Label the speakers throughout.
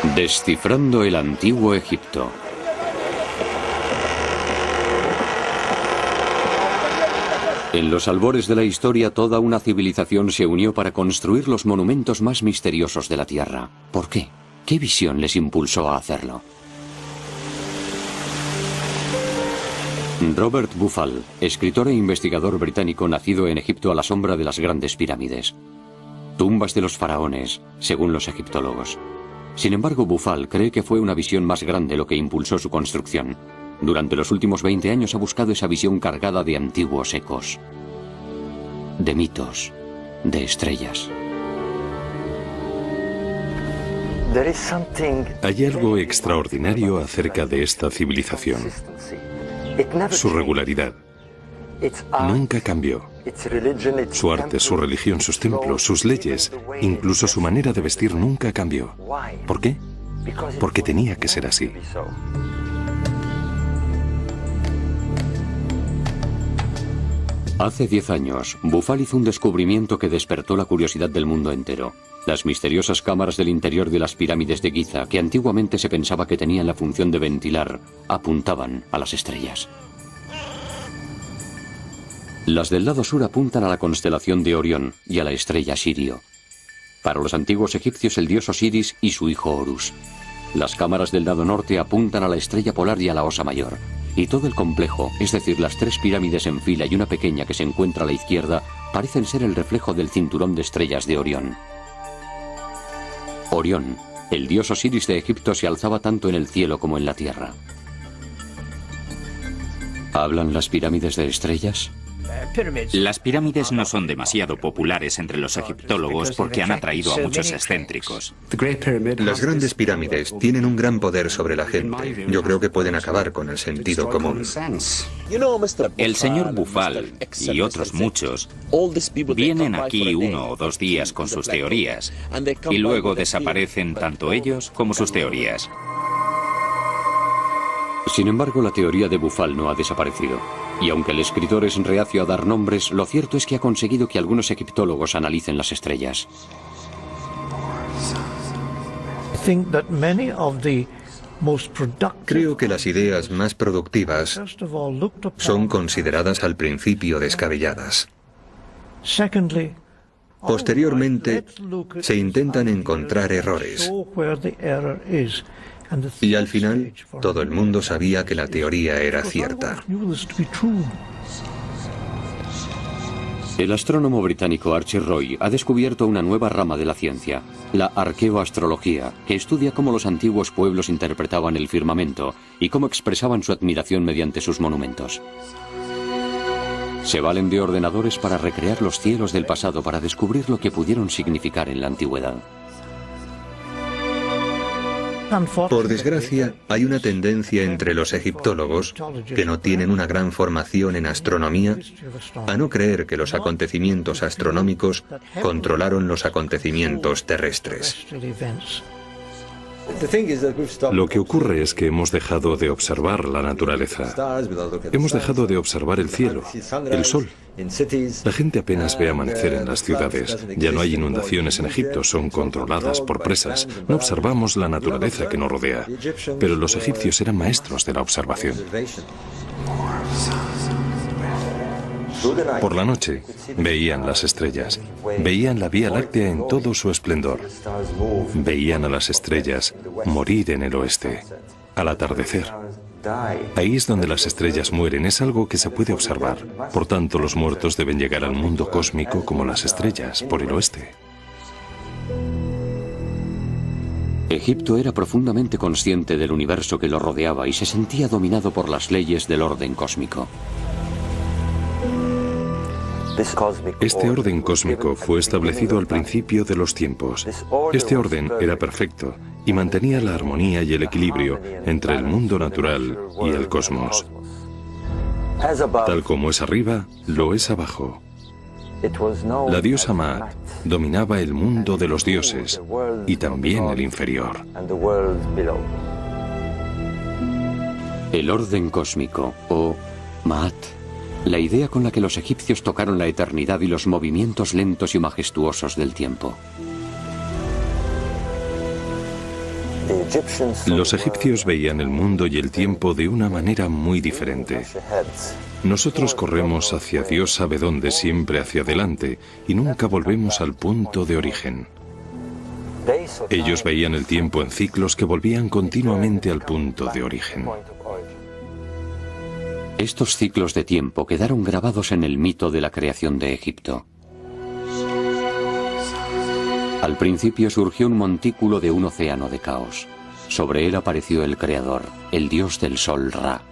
Speaker 1: Descifrando el antiguo Egipto. En los albores de la historia, toda una civilización se unió para construir los monumentos más misteriosos de la Tierra. ¿Por qué? ¿Qué visión les impulsó a hacerlo? Robert Buffal, escritor e investigador británico nacido en Egipto a la sombra de las grandes pirámides. Tumbas de los faraones, según los egiptólogos. Sin embargo, Buffal cree que fue una visión más grande lo que impulsó su construcción. Durante los últimos 20 años ha buscado esa visión cargada de antiguos ecos, de mitos, de estrellas.
Speaker 2: Hay algo extraordinario acerca de esta civilización. Su regularidad. Nunca cambió. Su arte, su religión, sus templos, sus leyes, incluso su manera de vestir nunca cambió. ¿Por qué? Porque tenía que ser así.
Speaker 1: Hace 10 años, Buffal hizo un descubrimiento que despertó la curiosidad del mundo entero. Las misteriosas cámaras del interior de las pirámides de Giza, que antiguamente se pensaba que tenían la función de ventilar, apuntaban a las estrellas. Las del lado sur apuntan a la constelación de Orión y a la estrella Sirio. Para los antiguos egipcios, el dios Osiris y su hijo Horus. Las cámaras del lado norte apuntan a la estrella polar y a la Osa Mayor. Y todo el complejo, es decir, las 3 pirámides en fila y una pequeña que se encuentra a la izquierda, parecen ser el reflejo del cinturón de estrellas de Orión. Orión, el dios Osiris de Egipto, se alzaba tanto en el cielo como en la tierra. ¿Hablan las pirámides de estrellas?
Speaker 3: Las pirámides no son demasiado populares entre los egiptólogos porque han atraído a muchos excéntricos.
Speaker 4: Las grandes pirámides tienen un gran poder sobre la gente. Yo creo que pueden acabar con el sentido común.
Speaker 3: El señor Buffal y otros muchos vienen aquí 1 o 2 días con sus teorías y luego desaparecen tanto ellos como sus teorías.
Speaker 1: Sin embargo, la teoría de Buffal no ha desaparecido. Y aunque el escritor es reacio a dar nombres, lo cierto es que ha conseguido que algunos egiptólogos analicen las estrellas.
Speaker 4: Creo que las ideas más productivas son consideradas al principio descabelladas. Posteriormente, se intentan encontrar errores. Y al final, todo el mundo sabía que la teoría era cierta.
Speaker 1: El astrónomo británico Archie Roy ha descubierto una nueva rama de la ciencia, la arqueoastrología, que estudia cómo los antiguos pueblos interpretaban el firmamento y cómo expresaban su admiración mediante sus monumentos. Se valen de ordenadores para recrear los cielos del pasado para descubrir lo que pudieron significar en la antigüedad.
Speaker 4: Por desgracia, hay una tendencia entre los egiptólogos, que no tienen una gran formación en astronomía, a no creer que los acontecimientos astronómicos controlaron los acontecimientos terrestres.
Speaker 2: Lo que ocurre es que hemos dejado de observar la naturaleza. Hemos dejado de observar el cielo, el sol. La gente apenas ve amanecer en las ciudades. Ya no hay inundaciones en Egipto, son controladas por presas. No observamos la naturaleza que nos rodea. Pero los egipcios eran maestros de la observación. Por la noche veían las estrellas, veían la Vía Láctea en todo su esplendor, veían a las estrellas morir en el oeste, al atardecer. Ahí es donde las estrellas mueren, es algo que se puede observar. Por tanto, los muertos deben llegar al mundo cósmico como las estrellas, por el oeste.
Speaker 1: Egipto era profundamente consciente del universo que lo rodeaba y se sentía dominado por las leyes del orden cósmico.
Speaker 2: Este orden cósmico fue establecido al principio de los tiempos. Este orden era perfecto y mantenía la armonía y el equilibrio entre el mundo natural y el cosmos. Tal como es arriba, lo es abajo. La diosa Maat dominaba el mundo de los dioses y también el inferior.
Speaker 1: El orden cósmico, o Maat, la idea con la que los egipcios tocaron la eternidad y los movimientos lentos y majestuosos del tiempo.
Speaker 2: Los egipcios veían el mundo y el tiempo de una manera muy diferente. Nosotros corremos hacia Dios sabe dónde, siempre hacia adelante, y nunca volvemos al punto de origen. Ellos veían el tiempo en ciclos que volvían continuamente al punto de origen.
Speaker 1: Estos ciclos de tiempo quedaron grabados en el mito de la creación de Egipto. Al principio surgió un montículo de un océano de caos. Sobre él apareció el Creador, el dios del sol Ra.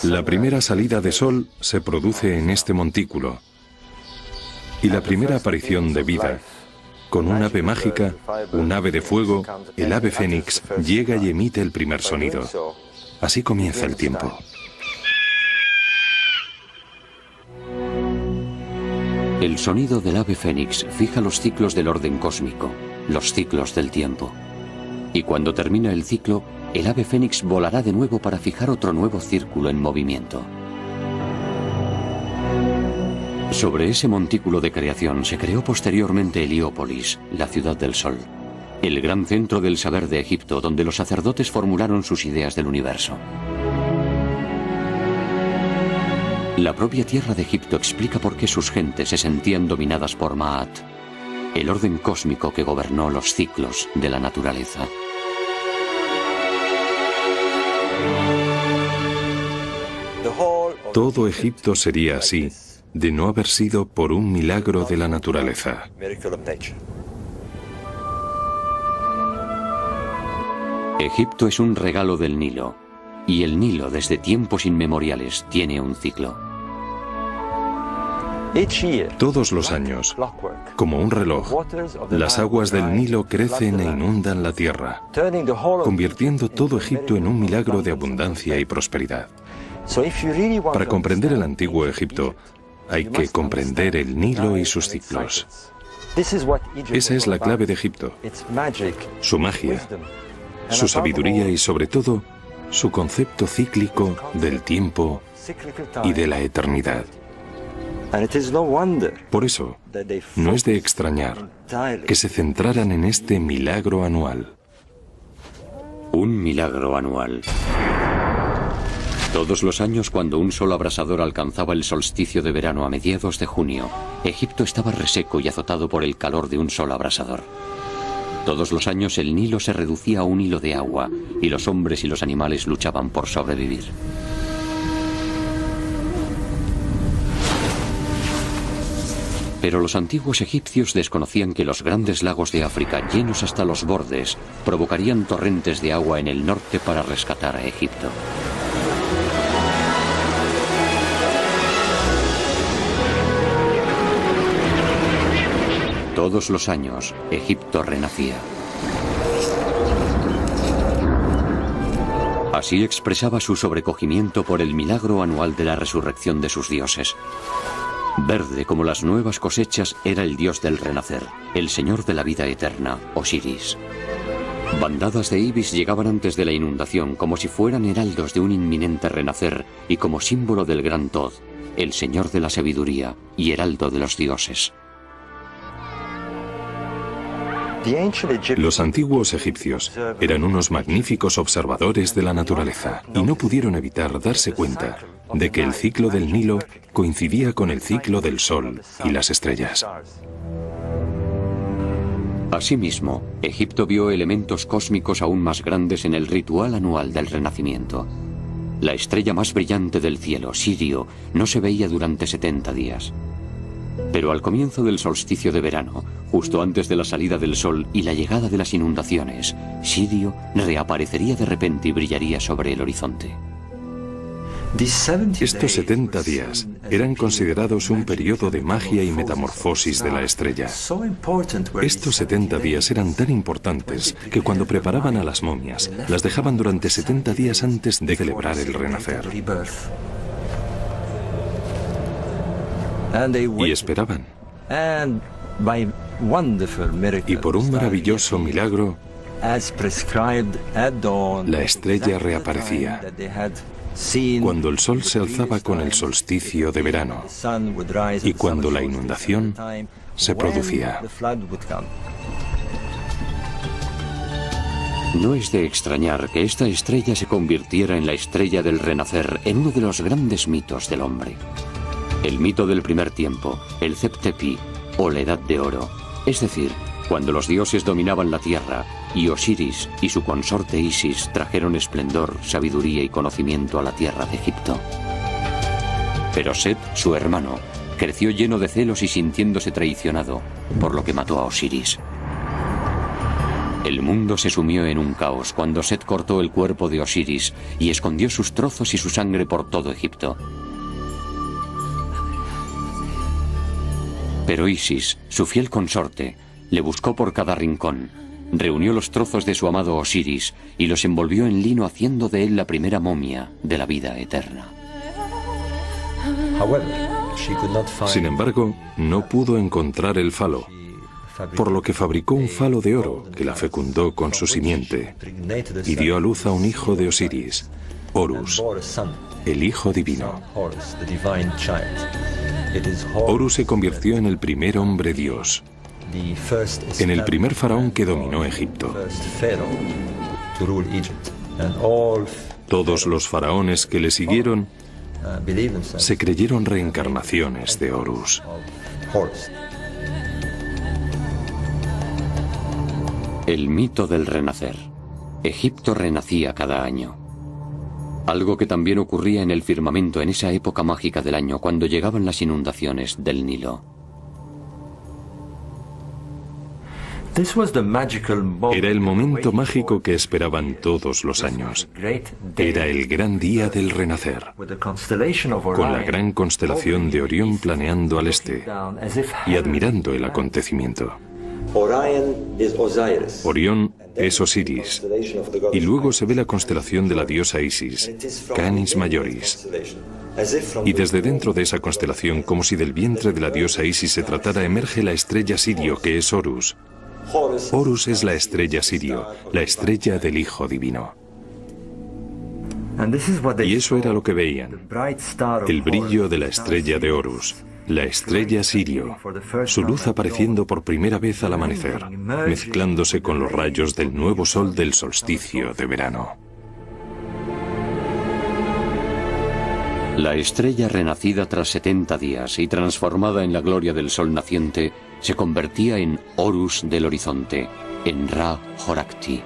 Speaker 2: La primera salida de sol se produce en este montículo. Y la primera aparición de vida, con un ave mágica, un ave de fuego, el ave fénix, llega y emite el primer sonido. Así comienza el tiempo.
Speaker 1: El sonido del ave fénix fija los ciclos del orden cósmico, los ciclos del tiempo. Y cuando termina el ciclo, el ave fénix volará de nuevo para fijar otro nuevo círculo en movimiento. Sobre ese montículo de creación se creó posteriormente Heliópolis, la ciudad del sol, el gran centro del saber de Egipto, donde los sacerdotes formularon sus ideas del universo. La propia tierra de Egipto explica por qué sus gentes se sentían dominadas por Maat, el orden cósmico que gobernó los ciclos de la naturaleza.
Speaker 2: Todo Egipto sería así, de no haber sido por un milagro de la naturaleza.
Speaker 1: Egipto es un regalo del Nilo, y el Nilo desde tiempos inmemoriales tiene un ciclo.
Speaker 2: Todos los años, como un reloj, las aguas del Nilo crecen e inundan la tierra, convirtiendo todo Egipto en un milagro de abundancia y prosperidad. Para comprender el antiguo Egipto, hay que comprender el Nilo y sus ciclos. Esa es la clave de Egipto, su magia, su sabiduría y sobre todo, su concepto cíclico del tiempo y de la eternidad. Por eso, no es de extrañar que se centraran en este milagro anual.
Speaker 1: Un milagro anual. Todos los años, cuando un sol abrasador alcanzaba el solsticio de verano a mediados de junio, Egipto estaba reseco y azotado por el calor de un sol abrasador. Todos los años el Nilo se reducía a un hilo de agua y los hombres y los animales luchaban por sobrevivir. Pero los antiguos egipcios desconocían que los grandes lagos de África, llenos hasta los bordes, provocarían torrentes de agua en el norte para rescatar a Egipto. Todos los años, Egipto renacía. Así expresaba su sobrecogimiento por el milagro anual de la resurrección de sus dioses. Verde como las nuevas cosechas era el dios del renacer, el señor de la vida eterna, Osiris. Bandadas de ibis llegaban antes de la inundación como si fueran heraldos de un inminente renacer y como símbolo del gran Tod, el señor de la sabiduría y heraldo de los dioses.
Speaker 2: Los antiguos egipcios eran unos magníficos observadores de la naturaleza y no pudieron evitar darse cuenta de que el ciclo del Nilo coincidía con el ciclo del Sol y las estrellas.
Speaker 1: Asimismo, Egipto vio elementos cósmicos aún más grandes en el ritual anual del renacimiento. La estrella más brillante del cielo, Sirio, no se veía durante 70 días. Pero al comienzo del solsticio de verano, justo antes de la salida del sol y la llegada de las inundaciones, Sirio reaparecería de repente y brillaría sobre el horizonte.
Speaker 2: Estos 70 días eran considerados un periodo de magia y metamorfosis de la estrella. Estos 70 días eran tan importantes que cuando preparaban a las momias, las dejaban durante 70 días antes de celebrar el renacer. Y esperaban. Y por un maravilloso milagro, la estrella reaparecía. Cuando el sol se alzaba con el solsticio de verano y cuando la inundación se producía.
Speaker 1: No es de extrañar que esta estrella se convirtiera en la estrella del renacer, en uno de los grandes mitos del hombre. El mito del primer tiempo, el Zep-Tepi, o la Edad de Oro, es decir, cuando los dioses dominaban la tierra y Osiris y su consorte Isis trajeron esplendor, sabiduría y conocimiento a la tierra de Egipto. Pero Set, su hermano, creció lleno de celos y sintiéndose traicionado, por lo que mató a Osiris. El mundo se sumió en un caos cuando Set cortó el cuerpo de Osiris y escondió sus trozos y su sangre por todo Egipto. Pero Isis, su fiel consorte, le buscó por cada rincón, reunió los trozos de su amado Osiris y los envolvió en lino haciendo de él la primera momia de la vida eterna.
Speaker 2: Sin embargo, no pudo encontrar el falo, por lo que fabricó un falo de oro que la fecundó con su simiente y dio a luz a un hijo de Osiris, Horus, el hijo divino. Horus se convirtió en el primer hombre dios, en el primer faraón que dominó Egipto. Todos los faraones que le siguieron se creyeron reencarnaciones de Horus.
Speaker 1: El mito del renacer. Egipto renacía cada año. Algo que también ocurría en el firmamento en esa época mágica del año cuando llegaban las inundaciones del Nilo.
Speaker 2: Era el momento mágico que esperaban todos los años. Era el gran día del renacer, con la gran constelación de Orión planeando al este y admirando el acontecimiento. Orión es Osiris, y luego se ve la constelación de la diosa Isis, Canis Majoris. Y desde dentro de esa constelación, como si del vientre de la diosa Isis se tratara, emerge la estrella Sirio, que es Horus. Horus es la estrella Sirio, la estrella del Hijo Divino. Y eso era lo que veían, el brillo de la estrella de Horus, la estrella Sirio, su luz apareciendo por primera vez al amanecer, mezclándose con los rayos del nuevo sol del solsticio de verano.
Speaker 1: La estrella renacida tras 70 días y transformada en la gloria del sol naciente se convertía en Horus del horizonte, en Ra-Horakhti.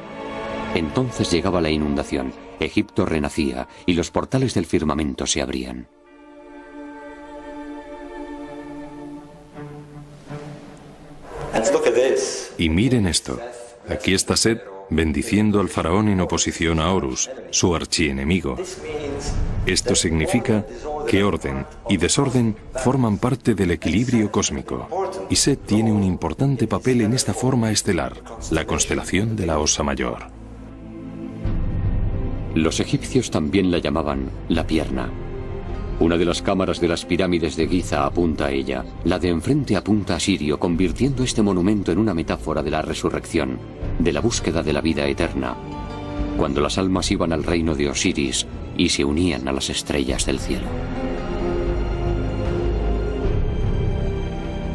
Speaker 1: Entonces llegaba la inundación, Egipto renacía y los portales del firmamento se abrían.
Speaker 2: Y miren esto, aquí está Set bendiciendo al faraón en oposición a Horus, su archienemigo. Esto significa que orden y desorden forman parte del equilibrio cósmico, y Set tiene un importante papel en esta forma estelar, la constelación de la Osa Mayor.
Speaker 1: Los egipcios también la llamaban la pierna. Una de las cámaras de las pirámides de Giza apunta a ella, la de enfrente apunta a Sirio, convirtiendo este monumento en una metáfora de la resurrección, de la búsqueda de la vida eterna, cuando las almas iban al reino de Osiris y se unían a las estrellas del cielo.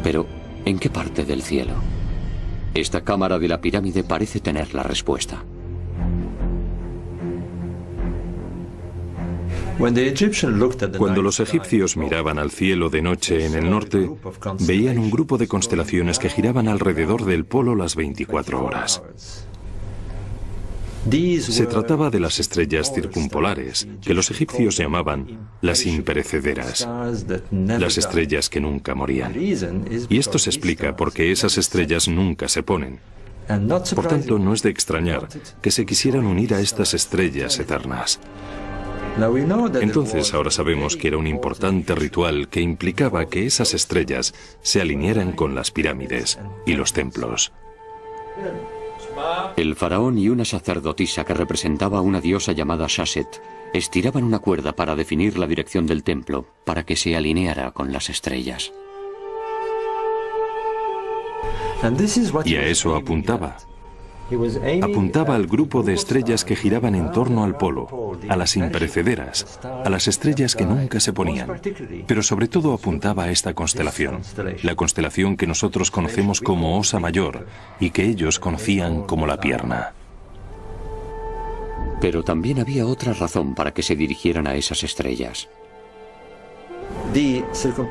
Speaker 1: Pero, ¿en qué parte del cielo? Esta cámara de la pirámide parece tener la respuesta.
Speaker 2: Cuando los egipcios miraban al cielo de noche en el norte, veían un grupo de constelaciones que giraban alrededor del polo las 24 horas. Se trataba de las estrellas circumpolares, que los egipcios llamaban las imperecederas, las estrellas que nunca morían. Y esto se explica porque esas estrellas nunca se ponen. Por tanto, no es de extrañar que se quisieran unir a estas estrellas eternas. Entonces ahora sabemos que era un importante ritual que implicaba que esas estrellas se alinearan con las pirámides y los templos.
Speaker 1: El faraón y una sacerdotisa que representaba a una diosa llamada Shashet estiraban una cuerda para definir la dirección del templo, para que se alineara con las estrellas.
Speaker 2: Y a eso apuntaba. Apuntaba al grupo de estrellas que giraban en torno al polo, a las imperecederas, a las estrellas que nunca se ponían. Pero sobre todo apuntaba a esta constelación, la constelación que nosotros conocemos como Osa Mayor y que ellos conocían como la pierna.
Speaker 1: Pero también había otra razón para que se dirigieran a esas estrellas.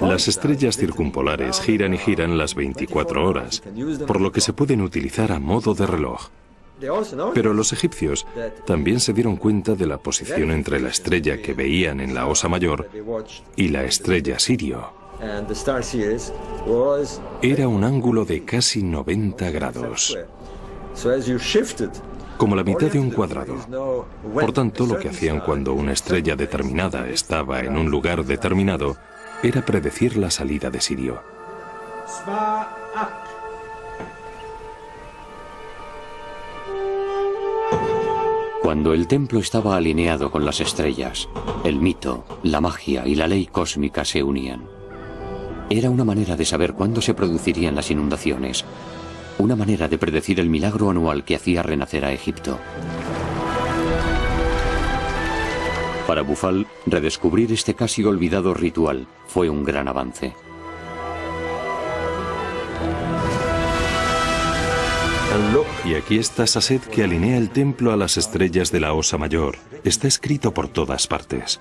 Speaker 2: Las estrellas circumpolares giran y giran las 24 horas, por lo que se pueden utilizar a modo de reloj. Pero los egipcios también se dieron cuenta de la posición entre la estrella que veían en la Osa Mayor y la estrella Sirio. Era un ángulo de casi 90 grados, como la mitad de un cuadrado. Por tanto, lo que hacían cuando una estrella determinada estaba en un lugar determinado era predecir la salida de Sirio.
Speaker 1: Cuando el templo estaba alineado con las estrellas, el mito, la magia y la ley cósmica se unían. Era una manera de saber cuándo se producirían las inundaciones, una manera de predecir el milagro anual que hacía renacer a Egipto. Para Bufal, redescubrir este casi olvidado ritual fue un gran avance.
Speaker 2: Y aquí está Saset, que alinea el templo a las estrellas de la Osa Mayor. Está escrito por todas partes.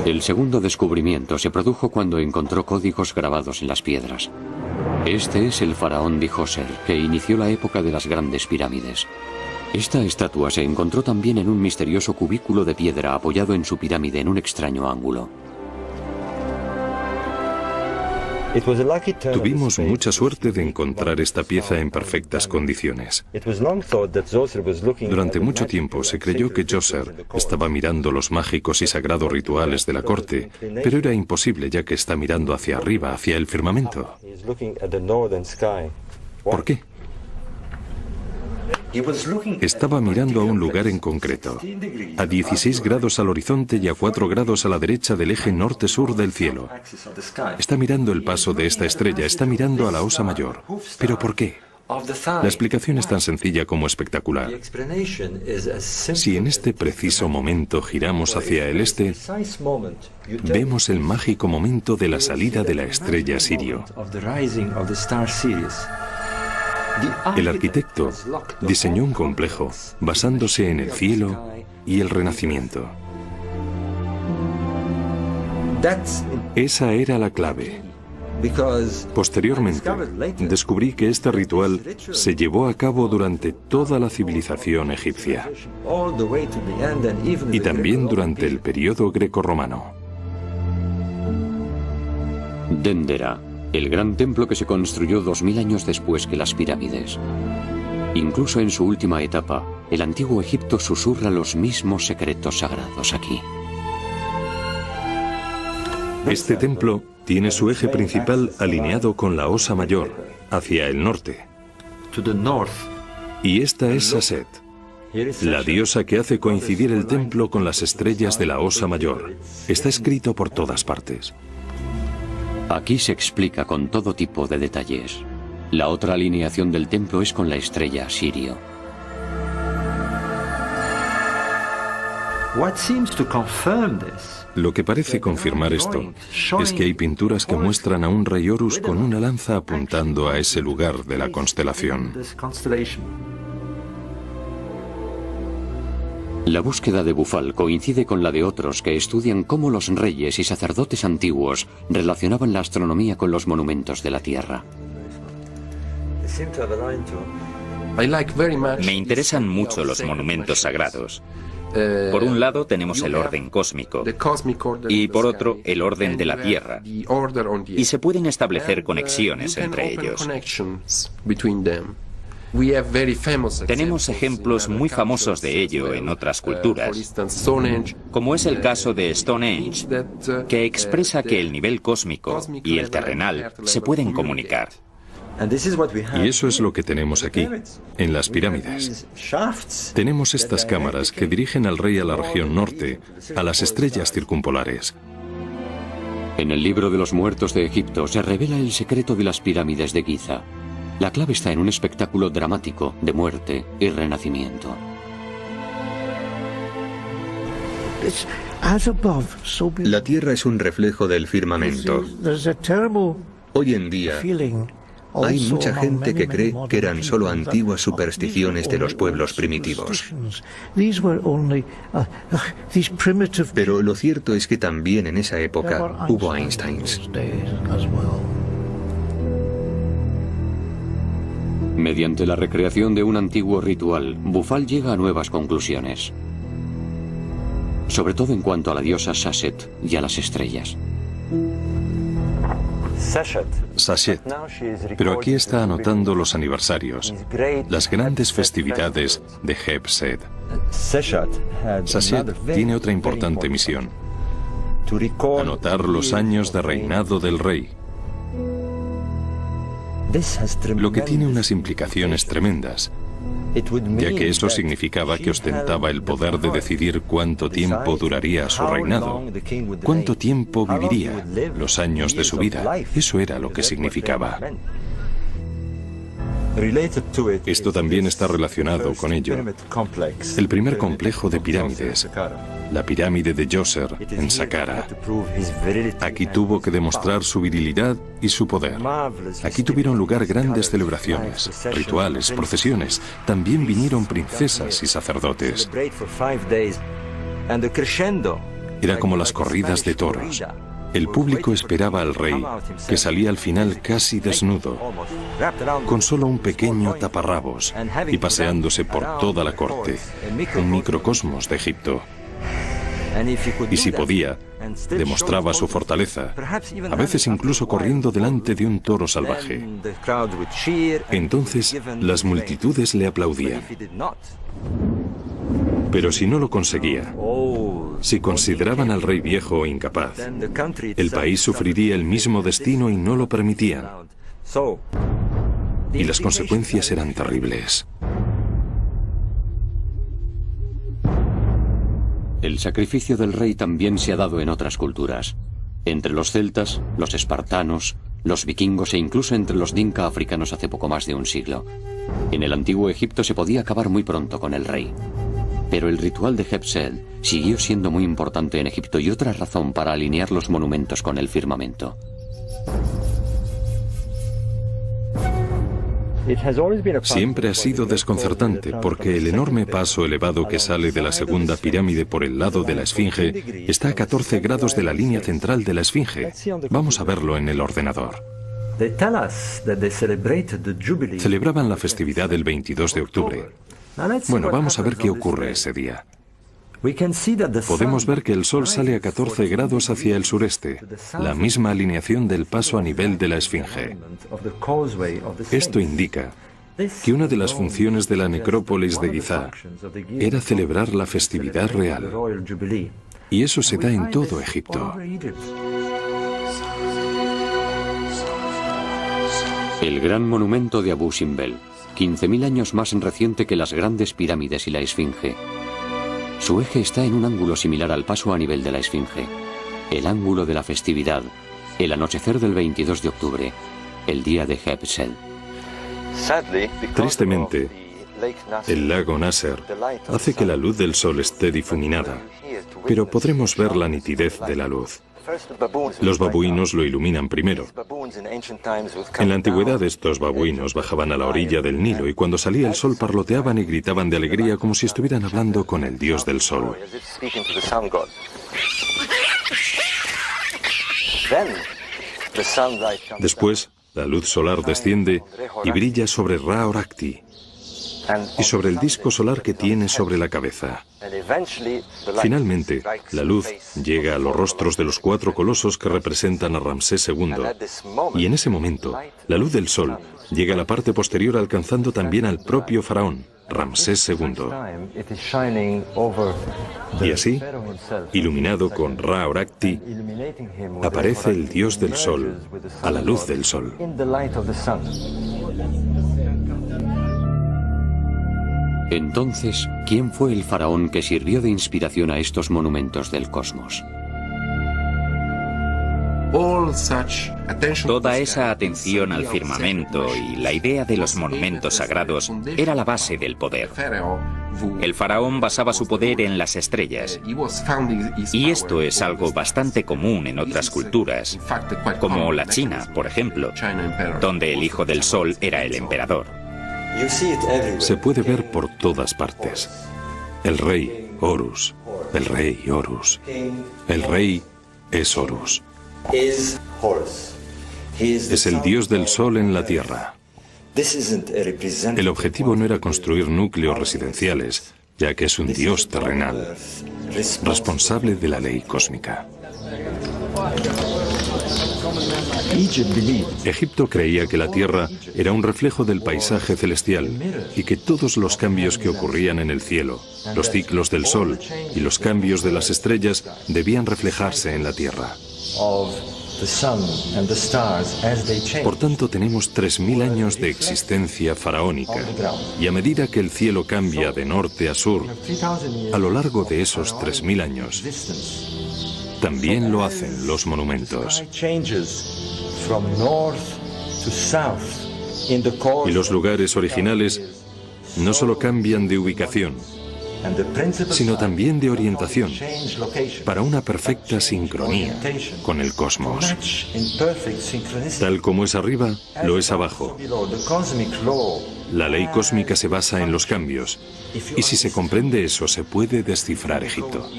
Speaker 1: El segundo descubrimiento se produjo cuando encontró códigos grabados en las piedras. Este es el faraón Djoser, que inició la época de las grandes pirámides. Esta estatua se encontró también en un misterioso cubículo de piedra apoyado en su pirámide en un extraño ángulo.
Speaker 2: Tuvimos mucha suerte de encontrar esta pieza en perfectas condiciones. Durante mucho tiempo se creyó que Djoser estaba mirando los mágicos y sagrados rituales de la corte, pero era imposible ya que está mirando hacia arriba, hacia el firmamento. ¿Por qué? Estaba mirando a un lugar en concreto, a 16 grados al horizonte y a 4 grados a la derecha del eje norte-sur del cielo. Está mirando el paso de esta estrella, está mirando a la Osa Mayor. ¿Pero por qué? La explicación es tan sencilla como espectacular. Si en este preciso momento giramos hacia el este, vemos el mágico momento de la salida de la estrella Sirio. El arquitecto diseñó un complejo basándose en el cielo y el renacimiento. Esa era la clave. Posteriormente, descubrí que este ritual se llevó a cabo durante toda la civilización egipcia y también durante el periodo grecorromano.
Speaker 1: Dendera, el gran templo que se construyó 2000 años después que las pirámides. Incluso en su última etapa, el antiguo Egipto susurra los mismos secretos sagrados aquí.
Speaker 2: Este templo tiene su eje principal alineado con la Osa Mayor, hacia el norte. Y esta es Saset, la diosa que hace coincidir el templo con las estrellas de la Osa Mayor. Está escrito por todas partes.
Speaker 1: Aquí se explica con todo tipo de detalles. La otra alineación del templo es con la estrella Sirio.
Speaker 2: Lo que parece confirmar esto es que hay pinturas que muestran a un rey Horus con una lanza apuntando a ese lugar de la constelación.
Speaker 1: La búsqueda de Bufal coincide con la de otros que estudian cómo los reyes y sacerdotes antiguos relacionaban la astronomía con los monumentos de la Tierra.
Speaker 3: Me interesan mucho los monumentos sagrados. Por un lado tenemos el orden cósmico y por otro el orden de la Tierra, y se pueden establecer conexiones entre ellos. Tenemos ejemplos muy famosos de ello en otras culturas, como es el caso de Stonehenge, que expresa que el nivel cósmico y el terrenal se pueden comunicar.
Speaker 2: Y eso es lo que tenemos aquí, en las pirámides. Tenemos estas cámaras que dirigen al rey a la región norte, a las estrellas circumpolares.
Speaker 1: En el libro de los muertos de Egipto se revela el secreto de las pirámides de Giza. La clave está en un espectáculo dramático de muerte y renacimiento.
Speaker 4: La Tierra es un reflejo del firmamento. Hoy en día Hay mucha gente que cree que eran solo antiguas supersticiones de los pueblos primitivos. Pero lo cierto es que también en esa época hubo Einsteins.
Speaker 1: Mediante la recreación de un antiguo ritual, Bufal llega a nuevas conclusiones. Sobre todo en cuanto a la diosa Sashet y a las estrellas.
Speaker 2: Sashet, pero aquí está anotando los aniversarios, las grandes festividades de Heb-Sed. Sashet tiene otra importante misión: anotar los años de reinado del rey, lo que tiene unas implicaciones tremendas, ya que eso significaba que ostentaba el poder de decidir cuánto tiempo duraría su reinado, cuánto tiempo viviría, los años de su vida. Eso era lo que significaba. Esto también está relacionado con ello. El primer complejo de pirámides, la pirámide de Djoser, en Saqqara. Aquí tuvo que demostrar su virilidad y su poder. Aquí tuvieron lugar grandes celebraciones, rituales, procesiones. También vinieron princesas y sacerdotes. Era como las corridas de toros. El público esperaba al rey, que salía al final casi desnudo, con solo un pequeño taparrabos y paseándose por toda la corte, un microcosmos de Egipto. Y si podía, demostraba su fortaleza, a veces incluso corriendo delante de un toro salvaje. Entonces, las multitudes le aplaudían. Pero si no lo conseguía, si consideraban al rey viejo o incapaz, el país sufriría el mismo destino y no lo permitían. Y las consecuencias eran terribles.
Speaker 1: El sacrificio del rey también se ha dado en otras culturas. Entre los celtas, los espartanos, los vikingos e incluso entre los dinka africanos hace poco más de un siglo. En el antiguo Egipto se podía acabar muy pronto con el rey. Pero el ritual de Heb-Sed siguió siendo muy importante en Egipto y otra razón para alinear los monumentos con el firmamento.
Speaker 2: Siempre ha sido desconcertante porque el enorme paso elevado que sale de la segunda pirámide por el lado de la Esfinge está a 14 grados de la línea central de la Esfinge. Vamos a verlo en el ordenador. Celebraban la festividad del 22 de octubre. Bueno, vamos a ver qué ocurre ese día. Podemos ver que el sol sale a 14 grados hacia el sureste, la misma alineación del paso a nivel de la Esfinge. Esto indica que una de las funciones de la necrópolis de Giza era celebrar la festividad real. Y eso se da en todo Egipto.
Speaker 1: El gran monumento de Abu Simbel, 15.000 años más reciente que las grandes pirámides y la Esfinge. Su eje está en un ángulo similar al paso a nivel de la Esfinge, el ángulo de la festividad, el anochecer del 22 de octubre, el día de Heb-Sed.
Speaker 2: Tristemente, el lago Nasser hace que la luz del sol esté difuminada, pero podremos ver la nitidez de la luz. Los babuinos lo iluminan primero. En la antigüedad estos babuinos bajaban a la orilla del Nilo y cuando salía el sol parloteaban y gritaban de alegría como si estuvieran hablando con el dios del sol. Después, la luz solar desciende y brilla sobre Ra Horakhti y sobre el disco solar que tiene sobre la cabeza. Finalmente, la luz llega a los rostros de los 4 colosos que representan a Ramsés II, y en ese momento, la luz del sol llega a la parte posterior alcanzando también al propio faraón, Ramsés II. Y así, iluminado con Ra Horakhti, aparece el dios del sol a la luz del sol.
Speaker 1: Entonces, ¿quién fue el faraón que sirvió de inspiración a estos monumentos del cosmos?
Speaker 3: Toda esa atención al firmamento y la idea de los monumentos sagrados era la base del poder. El faraón basaba su poder en las estrellas. Y esto es algo bastante común en otras culturas, como la China, por ejemplo, donde el hijo del sol era el emperador.
Speaker 2: Se puede ver por todas partes. El rey, Horus. El rey, Horus. El rey es Horus. Es el dios del sol en la tierra. El objetivo no era construir núcleos residenciales, ya que es un dios terrenal, responsable de la ley cósmica. Egipto creía que la Tierra era un reflejo del paisaje celestial y que todos los cambios que ocurrían en el cielo, los ciclos del sol y los cambios de las estrellas debían reflejarse en la Tierra. Por tanto, tenemos 3000 años de existencia faraónica, y a medida que el cielo cambia de norte a sur, a lo largo de esos 3000 años, también lo hacen los monumentos. Y los lugares originales no solo cambian de ubicación, sino también de orientación, para una perfecta sincronía con el cosmos. Tal como es arriba, lo es abajo. La ley cósmica se basa en los cambios, y si se comprende eso, se puede descifrar Egipto.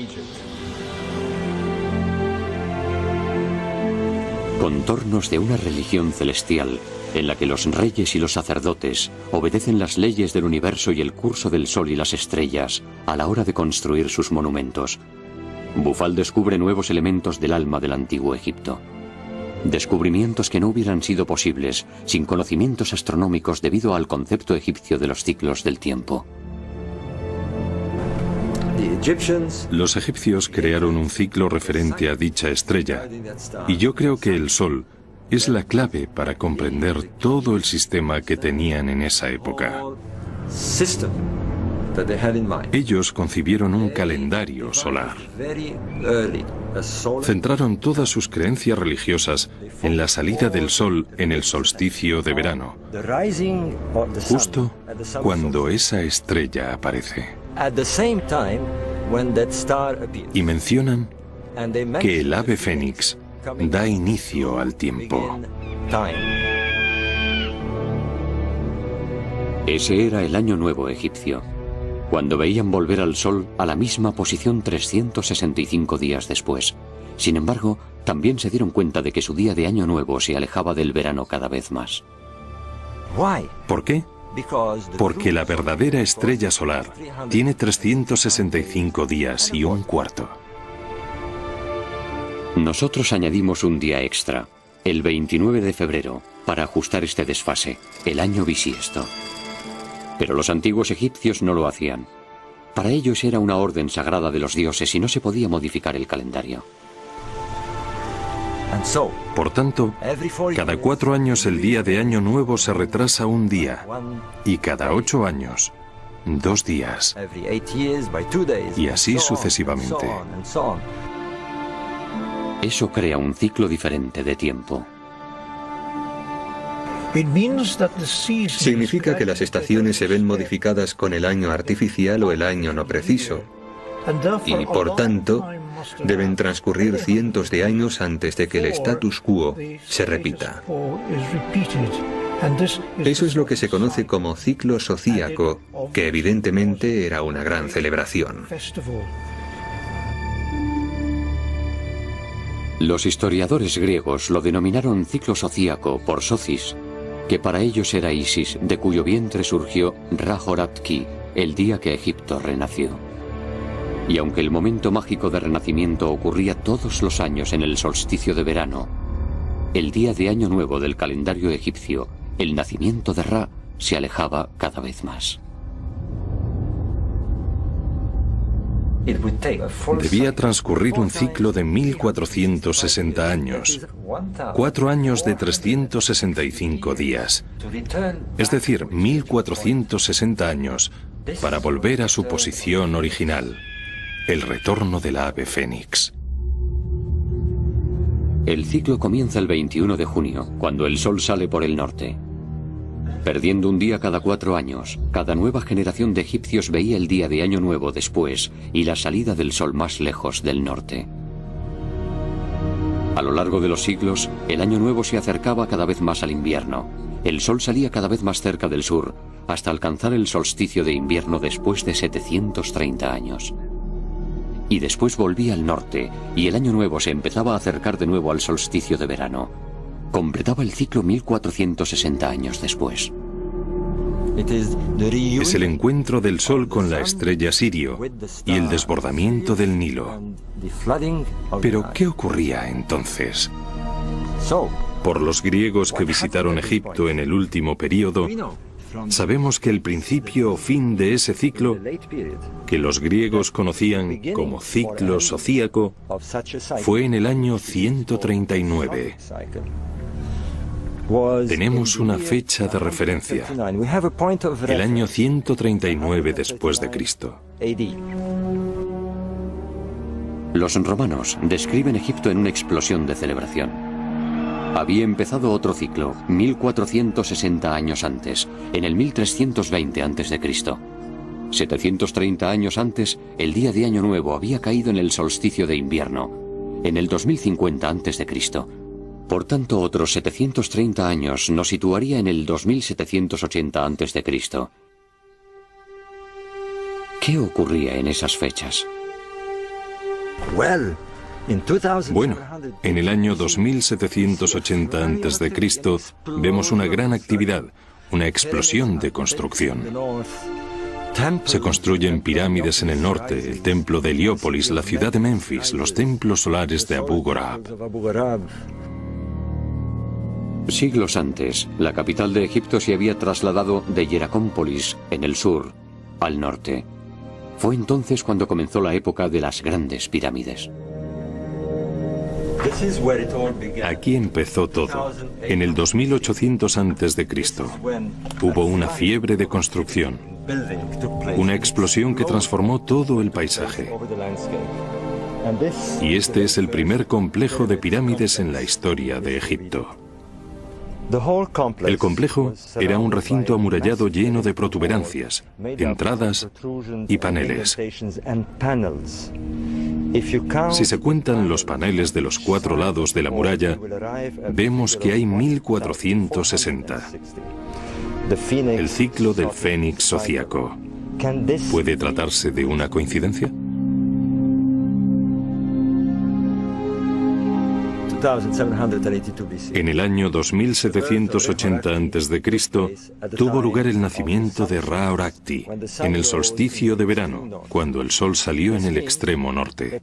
Speaker 1: Contornos de una religión celestial en la que los reyes y los sacerdotes obedecen las leyes del universo y el curso del sol y las estrellas a la hora de construir sus monumentos. Bufal descubre nuevos elementos del alma del antiguo Egipto. Descubrimientos que no hubieran sido posibles sin conocimientos astronómicos debido al concepto egipcio de los ciclos del tiempo.
Speaker 2: Los egipcios crearon un ciclo referente a dicha estrella, y yo creo que el sol es la clave para comprender todo el sistema que tenían en esa época. Ellos concibieron un calendario solar. Centraron todas sus creencias religiosas en la salida del sol en el solsticio de verano, justo cuando esa estrella aparece. Y mencionan que el ave fénix da inicio al tiempo.
Speaker 1: Ese era el año nuevo egipcio, cuando veían volver al sol a la misma posición 365 días después. Sin embargo, también se dieron cuenta de que su día de año nuevo se alejaba del verano cada vez más.
Speaker 2: ¿Por qué? Porque la verdadera estrella solar tiene 365 días y un cuarto.
Speaker 1: Nosotros añadimos un día extra, el 29 de febrero, para ajustar este desfase, el año bisiesto. Pero los antiguos egipcios no lo hacían. Para ellos era una orden sagrada de los dioses y no se podía modificar el calendario.
Speaker 2: Por tanto, cada 4 años el día de Año Nuevo se retrasa un día, y cada 8 años, 2 días, y así sucesivamente.
Speaker 1: Eso crea un ciclo diferente de tiempo.
Speaker 4: Significa que las estaciones se ven modificadas con el año artificial o el año no preciso, y por tanto deben transcurrir cientos de años antes de que el status quo se repita. Eso es lo que se conoce como ciclo zodíaco, que evidentemente era una gran celebración.
Speaker 1: Los historiadores griegos lo denominaron ciclo zodíaco por Socis, que para ellos era Isis, de cuyo vientre surgió Ra-Horat-Ki, el día que Egipto renació. Y aunque el momento mágico de renacimiento ocurría todos los años en el solsticio de verano, el día de Año Nuevo del calendario egipcio, el nacimiento de Ra, se alejaba cada vez más.
Speaker 2: Debía transcurrir un ciclo de 1460 años, 4 años de 365 días, es decir, 1460 años, para volver a su posición original, el retorno del ave fénix.
Speaker 1: El ciclo comienza el 21 de junio, cuando el sol sale por el norte. Perdiendo un día cada 4 años, cada nueva generación de egipcios veía el día de Año Nuevo después y la salida del sol más lejos del norte. A lo largo de los siglos, el Año Nuevo se acercaba cada vez más al invierno. El sol salía cada vez más cerca del sur, hasta alcanzar el solsticio de invierno después de 730 años. Y después volvía al norte, y el Año Nuevo se empezaba a acercar de nuevo al solsticio de verano. Completaba el ciclo 1460 años después.
Speaker 2: Es el encuentro del Sol con la estrella Sirio y el desbordamiento del Nilo. Pero, ¿qué ocurría entonces? Por los griegos que visitaron Egipto en el último período, sabemos que el principio o fin de ese ciclo, que los griegos conocían como ciclo zodíaco, fue en el año 139. Tenemos una fecha de referencia, el año 139 después de Cristo.
Speaker 1: Los romanos describen Egipto en una explosión de celebración. Había empezado otro ciclo, 1460 años antes, en el 1320 a.C. 730 años antes, el día de Año Nuevo había caído en el solsticio de invierno, en el 2050 a.C. Por tanto, otros 730 años nos situaría en el 2780 a.C. ¿Qué ocurría en esas fechas?
Speaker 2: Bueno, en el año 2780 a.C. vemos una gran actividad, una explosión de construcción. Se construyen pirámides en el norte, el templo de Heliópolis, la ciudad de Memphis, los templos solares de Abu Ghorab.
Speaker 1: Siglos antes, la capital de Egipto se había trasladado de Hieracómpolis, en el sur, al norte. Fue entonces cuando comenzó la época de las grandes pirámides.
Speaker 2: Aquí empezó todo. En el 2800 a.C. hubo una fiebre de construcción, una explosión que transformó todo el paisaje. Y este es el primer complejo de pirámides en la historia de Egipto. El complejo era un recinto amurallado lleno de protuberancias, entradas y paneles. Si se cuentan los paneles de los 4 lados de la muralla, vemos que hay 1460. El ciclo del Fénix zodíaco. ¿Puede tratarse de una coincidencia? En el año 2780 a.C. tuvo lugar el nacimiento de Ra-Horakhti, en el solsticio de verano, cuando el sol salió en el extremo norte.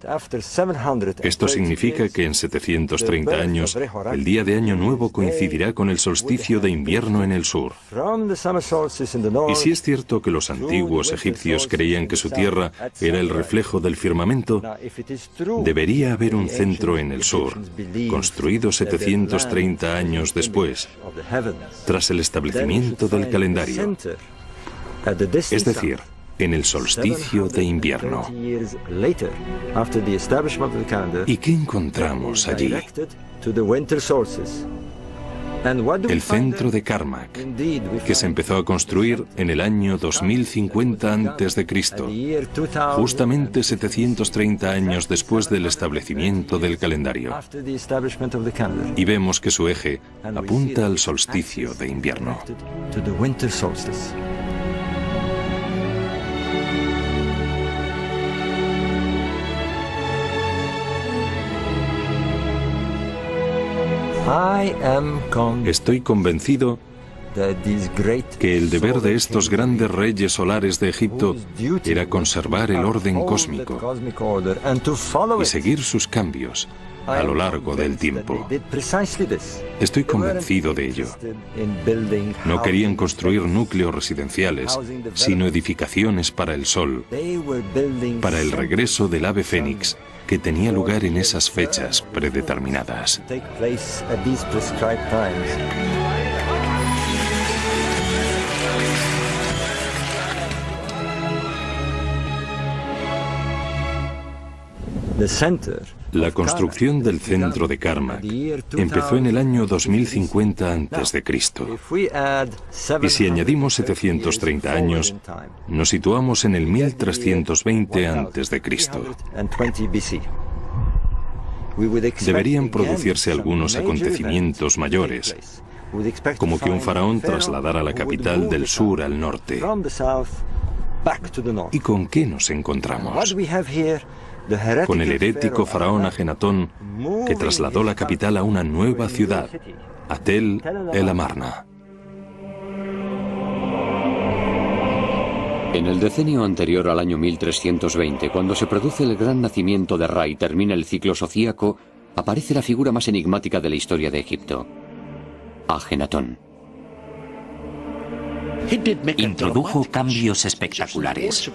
Speaker 2: Esto significa que en 730 años, el día de Año Nuevo coincidirá con el solsticio de invierno en el sur. Y si es cierto que los antiguos egipcios creían que su tierra era el reflejo del firmamento, debería haber un centro en el sur, construido 730 años después, tras el establecimiento del calendario, es decir, en el solsticio de invierno. ¿Y qué encontramos allí? El centro de Karnak, que se empezó a construir en el año 2050 a.C., justamente 730 años después del establecimiento del calendario. Y vemos que su eje apunta al solsticio de invierno. Estoy convencido que el deber de estos grandes reyes solares de Egipto era conservar el orden cósmico y seguir sus cambios a lo largo del tiempo. Estoy convencido de ello. No querían construir núcleos residenciales, sino edificaciones para el sol, para el regreso del ave fénix, que tenía lugar en esas fechas predeterminadas. La construcción del centro de Karnak empezó en el año 2050 a.C. Y si añadimos 730 años, nos situamos en el 1320 a.C. Deberían producirse algunos acontecimientos mayores, como que un faraón trasladara la capital del sur al norte. ¿Y con qué nos encontramos? Con el herético faraón Ajenatón, que trasladó la capital a una nueva ciudad, a Tel el Amarna.
Speaker 1: En el decenio anterior al año 1320, cuando se produce el gran nacimiento de Ra y termina el ciclo sociaco, aparece la figura más enigmática de la historia de Egipto, Ajenatón.
Speaker 3: Introdujo cambios espectaculares.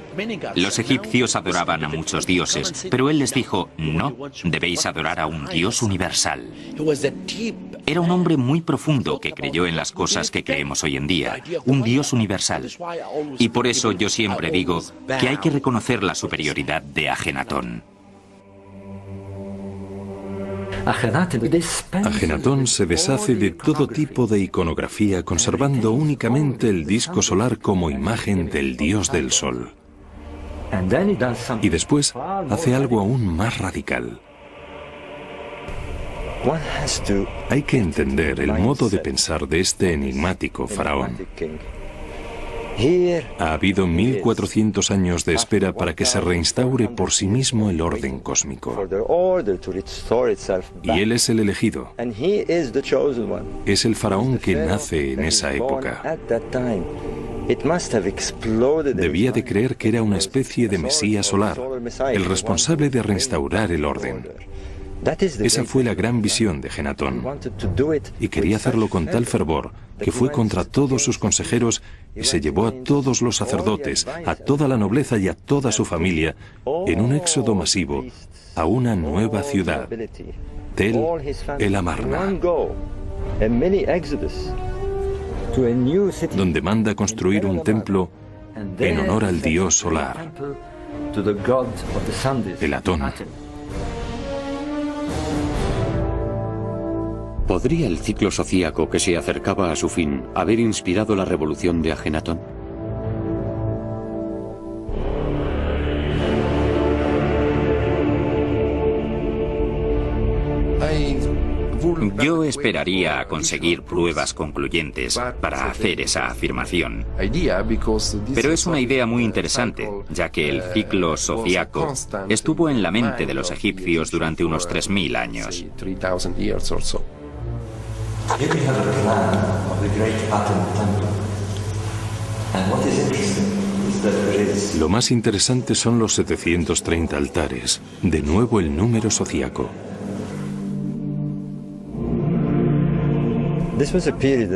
Speaker 3: Los egipcios adoraban a muchos dioses, pero él les dijo, no, debéis adorar a un Dios universal. Era un hombre muy profundo que creyó en las cosas que creemos hoy en día, un Dios universal. Y por eso yo siempre digo que hay que reconocer la superioridad de Ajenatón.
Speaker 2: Ajenatón se deshace de todo tipo de iconografía, conservando únicamente el disco solar como imagen del dios del sol. Y después hace algo aún más radical. Hay que entender el modo de pensar de este enigmático faraón. Ha habido 1400 años de espera para que se reinstaure por sí mismo el orden cósmico. Y él es el elegido. Es el faraón que nace en esa época. Debía de creer que era una especie de Mesías solar, el responsable de restaurar el orden. Esa fue la gran visión de Ajenatón, y quería hacerlo con tal fervor que fue contra todos sus consejeros y se llevó a todos los sacerdotes, a toda la nobleza y a toda su familia en un éxodo masivo a una nueva ciudad, Tel el Amarna, donde manda construir un templo en honor al dios solar, el Atón.
Speaker 1: ¿Podría el ciclo sociaco que se acercaba a su fin haber inspirado la revolución de Ajenatón?
Speaker 3: Yo esperaría a conseguir pruebas concluyentes para hacer esa afirmación. Pero es una idea muy interesante, ya que el ciclo sociaco estuvo en la mente de los egipcios durante unos 3000 años.
Speaker 2: Lo más interesante son los 730 altares, de nuevo el número sociaco.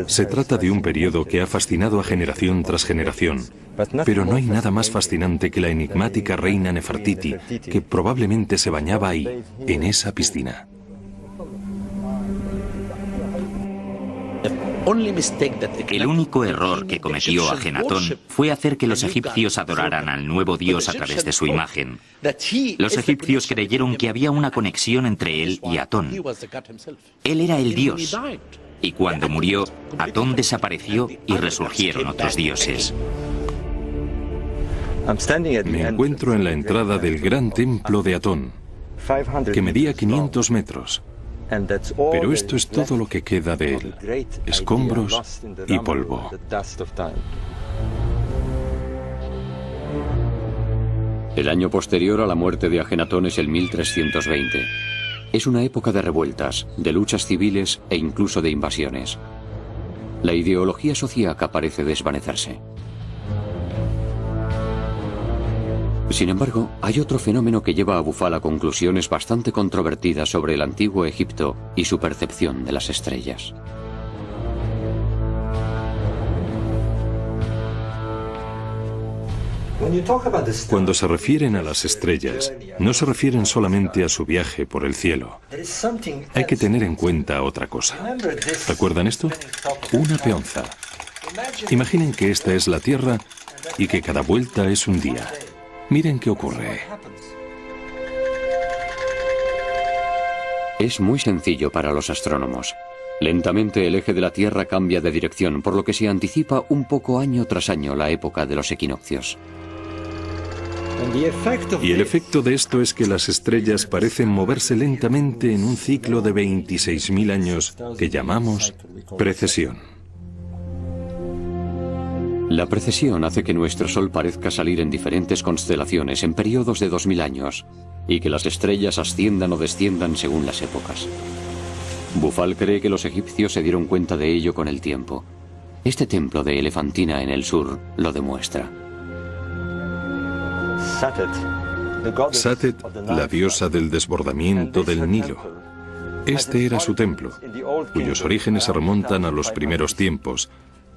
Speaker 2: Se trata de un periodo que ha fascinado a generación tras generación, pero no hay nada más fascinante que la enigmática reina Nefertiti, que probablemente se bañaba ahí, en esa piscina.
Speaker 3: El único error que cometió Ajenatón fue hacer que los egipcios adoraran al nuevo dios a través de su imagen. Los egipcios creyeron que había una conexión entre él y Atón. Él era el dios. Y cuando murió, Atón desapareció y resurgieron otros dioses.
Speaker 2: Me encuentro en la entrada del gran templo de Atón, que medía 500 metros. Pero esto es todo lo que queda de él, escombros y polvo.
Speaker 1: El año posterior a la muerte de Ajenatón es el 1320. Es una época de revueltas, de luchas civiles e incluso de invasiones. La ideología sociaca parece desvanecerse. Sin embargo, hay otro fenómeno que lleva a Bufal a conclusiones bastante controvertidas sobre el antiguo Egipto y su percepción de las estrellas.
Speaker 2: Cuando se refieren a las estrellas, no se refieren solamente a su viaje por el cielo. Hay que tener en cuenta otra cosa. ¿Recuerdan esto? Una peonza. Imaginen que esta es la Tierra y que cada vuelta es un día. Miren qué ocurre.
Speaker 1: Es muy sencillo para los astrónomos. Lentamente el eje de la Tierra cambia de dirección, por lo que se anticipa un poco año tras año la época de los equinoccios.
Speaker 2: Y el efecto de esto es que las estrellas parecen moverse lentamente en un ciclo de 26.000 años que llamamos precesión.
Speaker 1: La precesión hace que nuestro Sol parezca salir en diferentes constelaciones en periodos de 2000 años y que las estrellas asciendan o desciendan según las épocas. Bufal cree que los egipcios se dieron cuenta de ello con el tiempo. Este templo de Elefantina en el sur lo demuestra.
Speaker 2: Satet, la diosa del desbordamiento del Nilo. Este era su templo, cuyos orígenes se remontan a los primeros tiempos,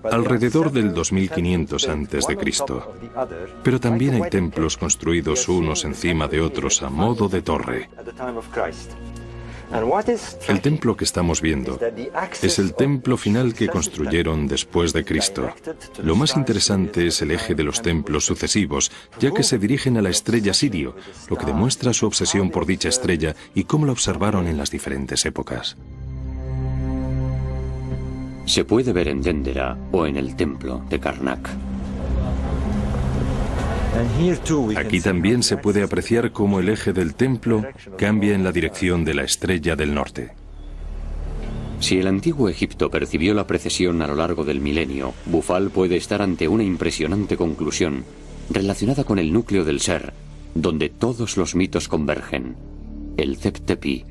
Speaker 2: alrededor del 2500 a.C. Pero también hay templos construidos unos encima de otros a modo de torre. El templo que estamos viendo es el templo final que construyeron después de Cristo. Lo más interesante es el eje de los templos sucesivos, ya que se dirigen a la estrella Sirio, lo que demuestra su obsesión por dicha estrella y cómo la observaron en las diferentes épocas.
Speaker 1: Se puede ver en Dendera o en el templo de Karnak.
Speaker 2: Aquí también se puede apreciar cómo el eje del templo cambia en la dirección de la estrella del norte.
Speaker 1: Si el antiguo Egipto percibió la precesión a lo largo del milenio, Bufal puede estar ante una impresionante conclusión relacionada con el núcleo del ser, donde todos los mitos convergen, el Zep-Tepi,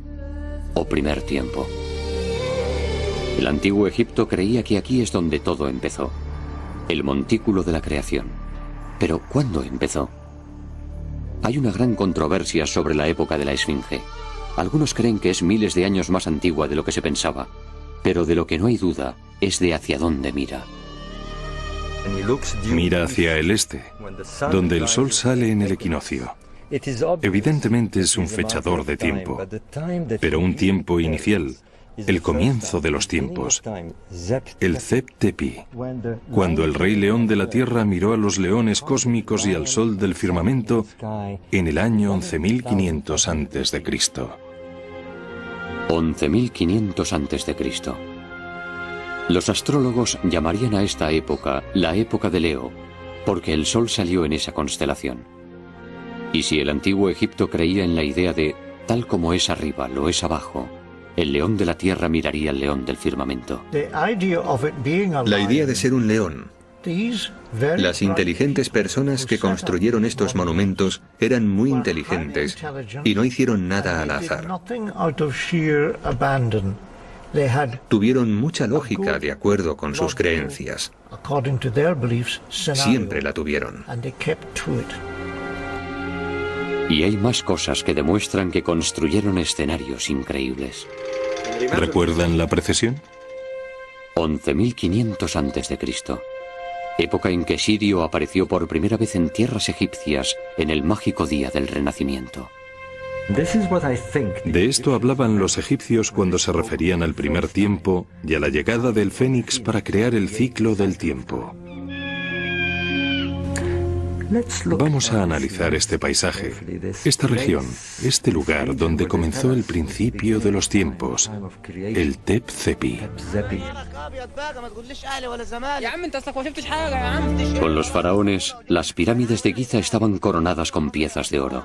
Speaker 1: o primer tiempo. El antiguo Egipto creía que aquí es donde todo empezó, el montículo de la creación. Pero ¿cuándo empezó? Hay una gran controversia sobre la época de la Esfinge. Algunos creen que es miles de años más antigua de lo que se pensaba, pero de lo que no hay duda es de hacia dónde mira.
Speaker 2: Mira hacia el este, donde el sol sale en el equinoccio. Evidentemente es un fechador de tiempo, pero un tiempo inicial, el comienzo de los tiempos, el Zep-Tepi, cuando el rey león de la tierra miró a los leones cósmicos y al sol del firmamento en el año 11.500 a.C.
Speaker 1: 11.500 a.C. Los astrólogos llamarían a esta época la época de Leo, porque el sol salió en esa constelación. Y si el antiguo Egipto creía en la idea de tal como es arriba, lo es abajo, el león de la tierra miraría al león del firmamento.
Speaker 4: La idea de ser un león. Las inteligentes personas que construyeron estos monumentos eran muy inteligentes y no hicieron nada al azar. Tuvieron mucha lógica de acuerdo con sus creencias. Siempre la tuvieron.
Speaker 1: Y hay más cosas que demuestran que construyeron escenarios increíbles.
Speaker 2: ¿Recuerdan la precesión?
Speaker 1: 11.500 a.C., época en que Sirio apareció por primera vez en tierras egipcias en el mágico día del Renacimiento.
Speaker 2: De esto hablaban los egipcios cuando se referían al primer tiempo y a la llegada del Fénix para crear el ciclo del tiempo. Vamos a analizar este paisaje, esta región, este lugar donde comenzó el principio de los tiempos, el Tep-Tepi.
Speaker 1: Con los faraones, las pirámides de Giza estaban coronadas con piezas de oro.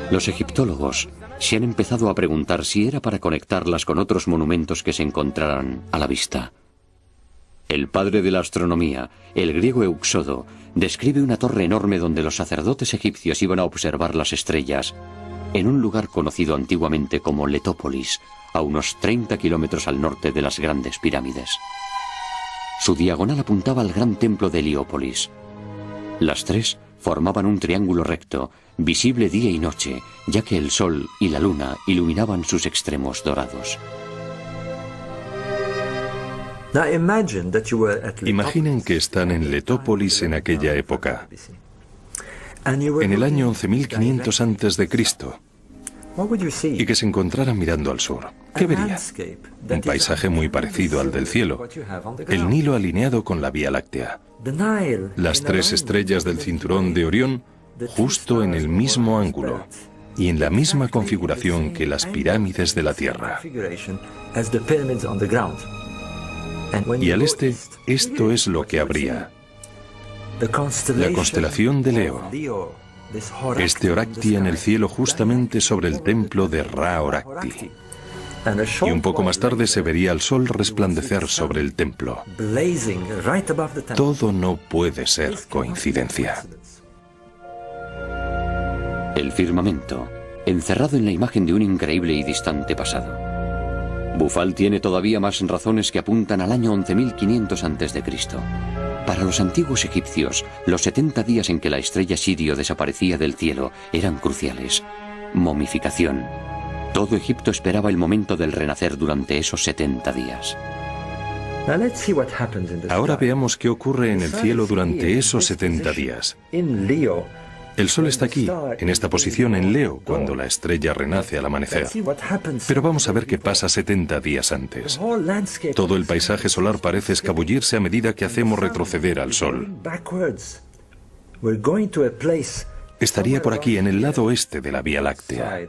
Speaker 1: Los egiptólogos se han empezado a preguntar si era para conectarlas con otros monumentos que se encontraran a la vista. El padre de la astronomía, el griego Euxodo, describe una torre enorme donde los sacerdotes egipcios iban a observar las estrellas, en un lugar conocido antiguamente como Letópolis, a unos 30 kilómetros al norte de las grandes pirámides. Su diagonal apuntaba al gran templo de Heliópolis. Las tres formaban un triángulo recto, visible día y noche, ya que el sol y la luna iluminaban sus extremos dorados.
Speaker 2: Imaginen que están en Letópolis en aquella época, en el año 11.500 a.C., y que se encontraran mirando al sur. ¿Qué verían? Un paisaje muy parecido al del cielo, el Nilo alineado con la Vía Láctea, las tres estrellas del cinturón de Orión justo en el mismo ángulo, y en la misma configuración que las pirámides de la Tierra. Y al este, esto es lo que habría. La constelación de Leo. Este Orakti en el cielo justamente sobre el templo de Ra Orakti. Y un poco más tarde se vería el sol resplandecer sobre el templo. Todo no puede ser coincidencia.
Speaker 1: El firmamento, encerrado en la imagen de un increíble y distante pasado. Bufal tiene todavía más razones que apuntan al año 11.500 a.C. Para los antiguos egipcios, los 70 días en que la estrella Sirio desaparecía del cielo eran cruciales. Momificación. Todo Egipto esperaba el momento del renacer durante esos 70 días.
Speaker 2: Ahora veamos qué ocurre en el cielo durante esos 70 días. El sol está aquí, en esta posición en Leo, cuando la estrella renace al amanecer. Pero vamos a ver qué pasa 70 días antes. Todo el paisaje solar parece escabullirse a medida que hacemos retroceder al sol. Estaría por aquí, en el lado oeste de la Vía Láctea.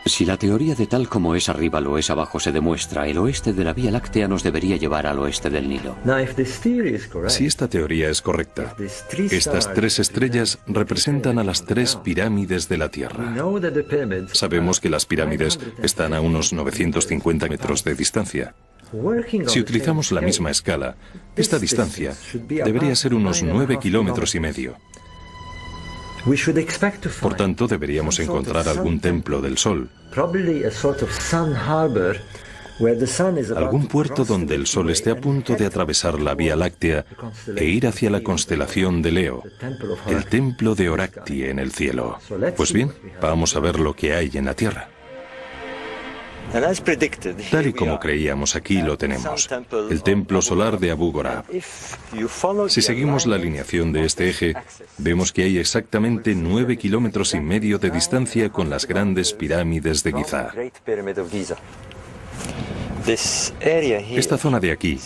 Speaker 1: Si la teoría de tal como es arriba lo es abajo se demuestra, el oeste de la Vía Láctea nos debería llevar al oeste del Nilo.
Speaker 2: Si esta teoría es correcta, estas tres estrellas representan a las tres pirámides de la Tierra. Sabemos que las pirámides están a unos 950 metros de distancia. Si utilizamos la misma escala, esta distancia debería ser unos 9,5 kilómetros. Por tanto, deberíamos encontrar algún templo del Sol, algún puerto donde el Sol esté a punto de atravesar la Vía Láctea e ir hacia la constelación de Leo, el templo de Orakti en el cielo. Pues bien, vamos a ver lo que hay en la Tierra. Tal y como creíamos, aquí lo tenemos, el templo solar de Abu Gorab. Si seguimos la alineación de este eje, vemos que hay exactamente 9,5 kilómetros de distancia con las grandes pirámides de Giza. Esta zona de aquí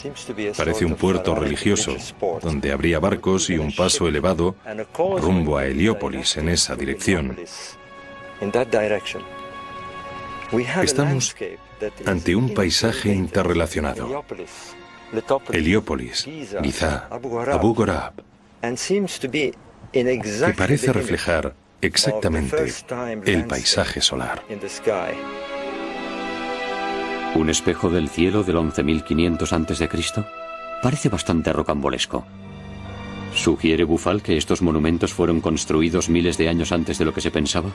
Speaker 2: parece un puerto religioso, donde habría barcos y un paso elevado rumbo a Heliópolis en esa dirección. Estamos ante un paisaje interrelacionado. Heliópolis, Giza, Abu Gorab, que parece reflejar exactamente el paisaje solar.
Speaker 1: ¿Un espejo del cielo del 11.500 a.C.? Parece bastante rocambolesco. ¿Sugiere Bufal que estos monumentos fueron construidos miles de años antes de lo que se pensaba?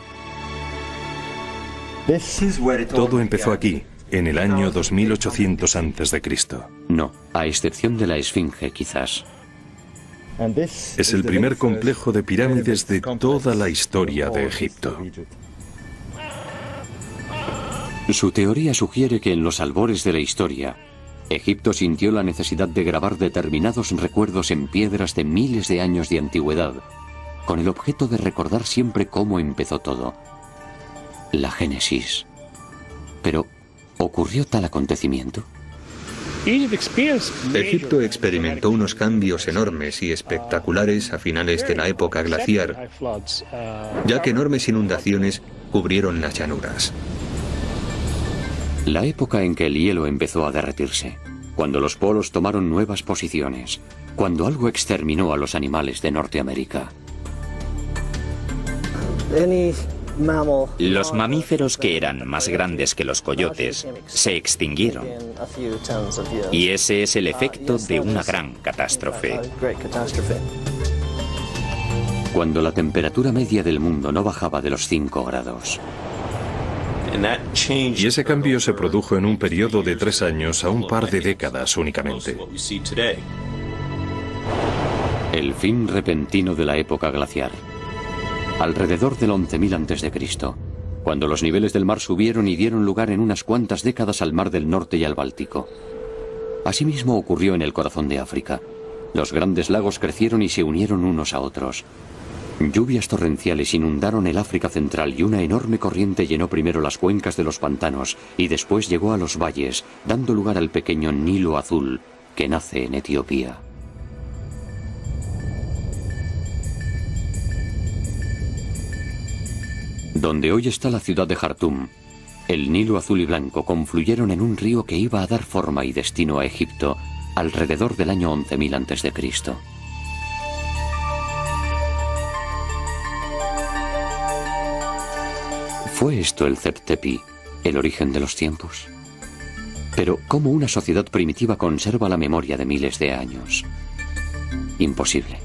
Speaker 2: Todo empezó aquí, en el año 2800 a.C.
Speaker 1: No, a excepción de la Esfinge, quizás.
Speaker 2: Es el primer complejo de pirámides de toda la historia de Egipto.
Speaker 1: Su teoría sugiere que en los albores de la historia, Egipto sintió la necesidad de grabar determinados recuerdos en piedras de miles de años de antigüedad, con el objeto de recordar siempre cómo empezó todo. La Génesis. Pero, ¿ocurrió tal acontecimiento?
Speaker 4: Egipto experimentó unos cambios enormes y espectaculares a finales de la época glaciar, ya que enormes inundaciones cubrieron las llanuras.
Speaker 1: La época en que el hielo empezó a derretirse, cuando los polos tomaron nuevas posiciones, cuando algo exterminó a los animales de Norteamérica.
Speaker 3: Los mamíferos que eran más grandes que los coyotes se extinguieron. Y ese es el efecto de una gran catástrofe.
Speaker 1: Cuando la temperatura media del mundo no bajaba de los 5 grados.
Speaker 2: Y ese cambio se produjo en un periodo de 3 años a un par de décadas únicamente.
Speaker 1: El fin repentino de la época glaciar. Alrededor del 11.000 a.C., cuando los niveles del mar subieron y dieron lugar en unas cuantas décadas al Mar del Norte y al Báltico. Asimismo ocurrió en el corazón de África. Los grandes lagos crecieron y se unieron unos a otros. Lluvias torrenciales inundaron el África central y una enorme corriente llenó primero las cuencas de los pantanos y después llegó a los valles, dando lugar al pequeño Nilo Azul, que nace en Etiopía. Donde hoy está la ciudad de Jartum, el Nilo azul y blanco confluyeron en un río que iba a dar forma y destino a Egipto alrededor del año 11.000 a.C. ¿Fue esto el Zep-Tepi, el origen de los tiempos? Pero ¿cómo una sociedad primitiva conserva la memoria de miles de años? Imposible.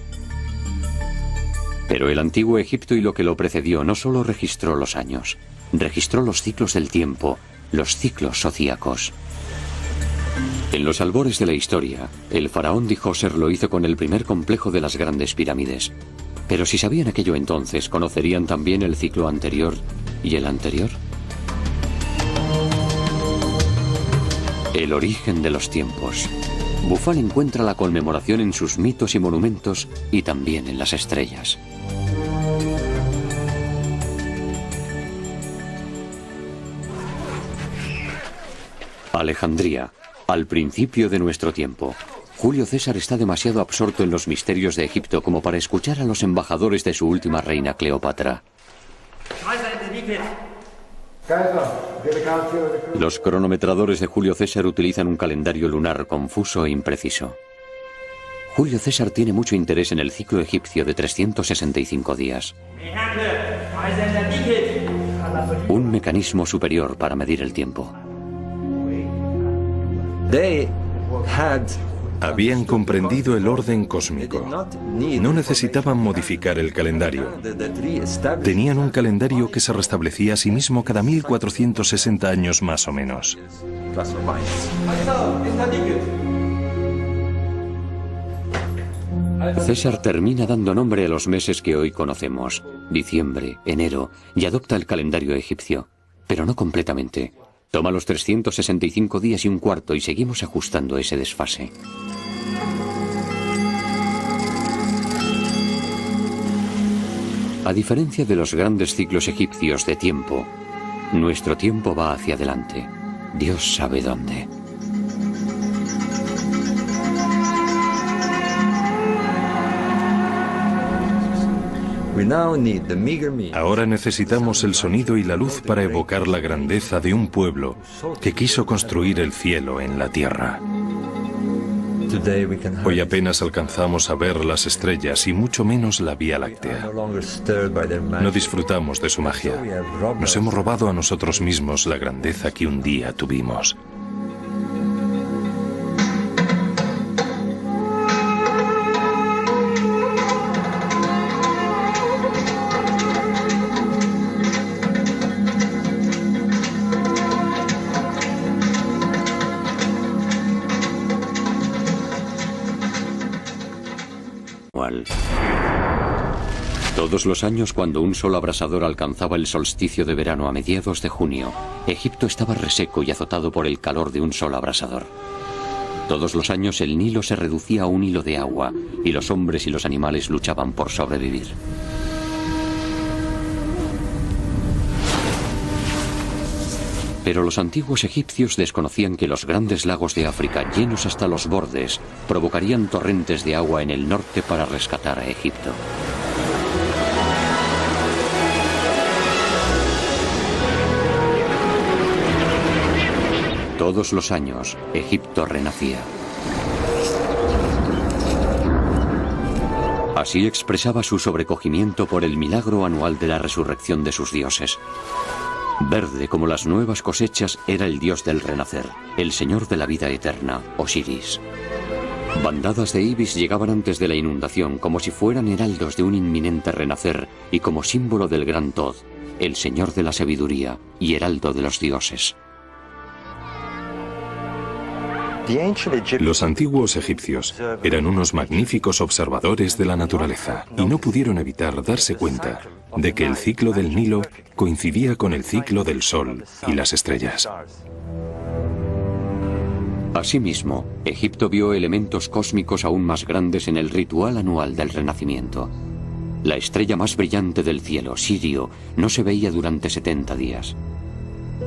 Speaker 1: Pero el antiguo Egipto y lo que lo precedió no solo registró los años, registró los ciclos del tiempo, los ciclos zodíacos. En los albores de la historia, el faraón Djoser lo hizo con el primer complejo de las grandes pirámides. Pero si sabían aquello entonces, ¿conocerían también el ciclo anterior y el anterior? El origen de los tiempos. Bufal encuentra la conmemoración en sus mitos y monumentos y también en las estrellas. Alejandría, al principio de nuestro tiempo. Julio César está demasiado absorto en los misterios de Egipto como para escuchar a los embajadores de su última reina, Cleopatra. Los cronometradores de Julio César utilizan un calendario lunar confuso e impreciso. Julio César tiene mucho interés en el ciclo egipcio de 365 días. Un mecanismo superior para medir el tiempo.
Speaker 2: Habían comprendido el orden cósmico. No necesitaban modificar el calendario. Tenían un calendario que se restablecía a sí mismo cada 1460 años más o menos.
Speaker 1: César termina dando nombre a los meses que hoy conocemos, diciembre, enero, y adopta el calendario egipcio, pero no completamente. Toma los 365 días y un cuarto y seguimos ajustando ese desfase. A diferencia de los grandes ciclos egipcios de tiempo, nuestro tiempo va hacia adelante. Dios sabe dónde.
Speaker 2: Ahora necesitamos el sonido y la luz para evocar la grandeza de un pueblo que quiso construir el cielo en la tierra. Hoy apenas alcanzamos a ver las estrellas y mucho menos la Vía Láctea. No disfrutamos de su magia. Nos hemos robado a nosotros mismos la grandeza que un día tuvimos.
Speaker 1: Todos los años, cuando un sol abrasador alcanzaba el solsticio de verano a mediados de junio, Egipto estaba reseco y azotado por el calor de un sol abrasador. Todos los años el Nilo se reducía a un hilo de agua y los hombres y los animales luchaban por sobrevivir. Pero los antiguos egipcios desconocían que los grandes lagos de África, llenos hasta los bordes, provocarían torrentes de agua en el norte para rescatar a Egipto. Todos los años, Egipto renacía. Así expresaba su sobrecogimiento por el milagro anual de la resurrección de sus dioses. Verde como las nuevas cosechas era el dios del renacer, el señor de la vida eterna, Osiris. Bandadas de ibis llegaban antes de la inundación como si fueran heraldos de un inminente renacer y como símbolo del gran Tod, el señor de la sabiduría y heraldo de los dioses.
Speaker 2: Los antiguos egipcios eran unos magníficos observadores de la naturaleza y no pudieron evitar darse cuenta de que el ciclo del Nilo coincidía con el ciclo del Sol y las estrellas.
Speaker 1: Asimismo, Egipto vio elementos cósmicos aún más grandes en el ritual anual del renacimiento. La estrella más brillante del cielo, Sirio, no se veía durante 70 días.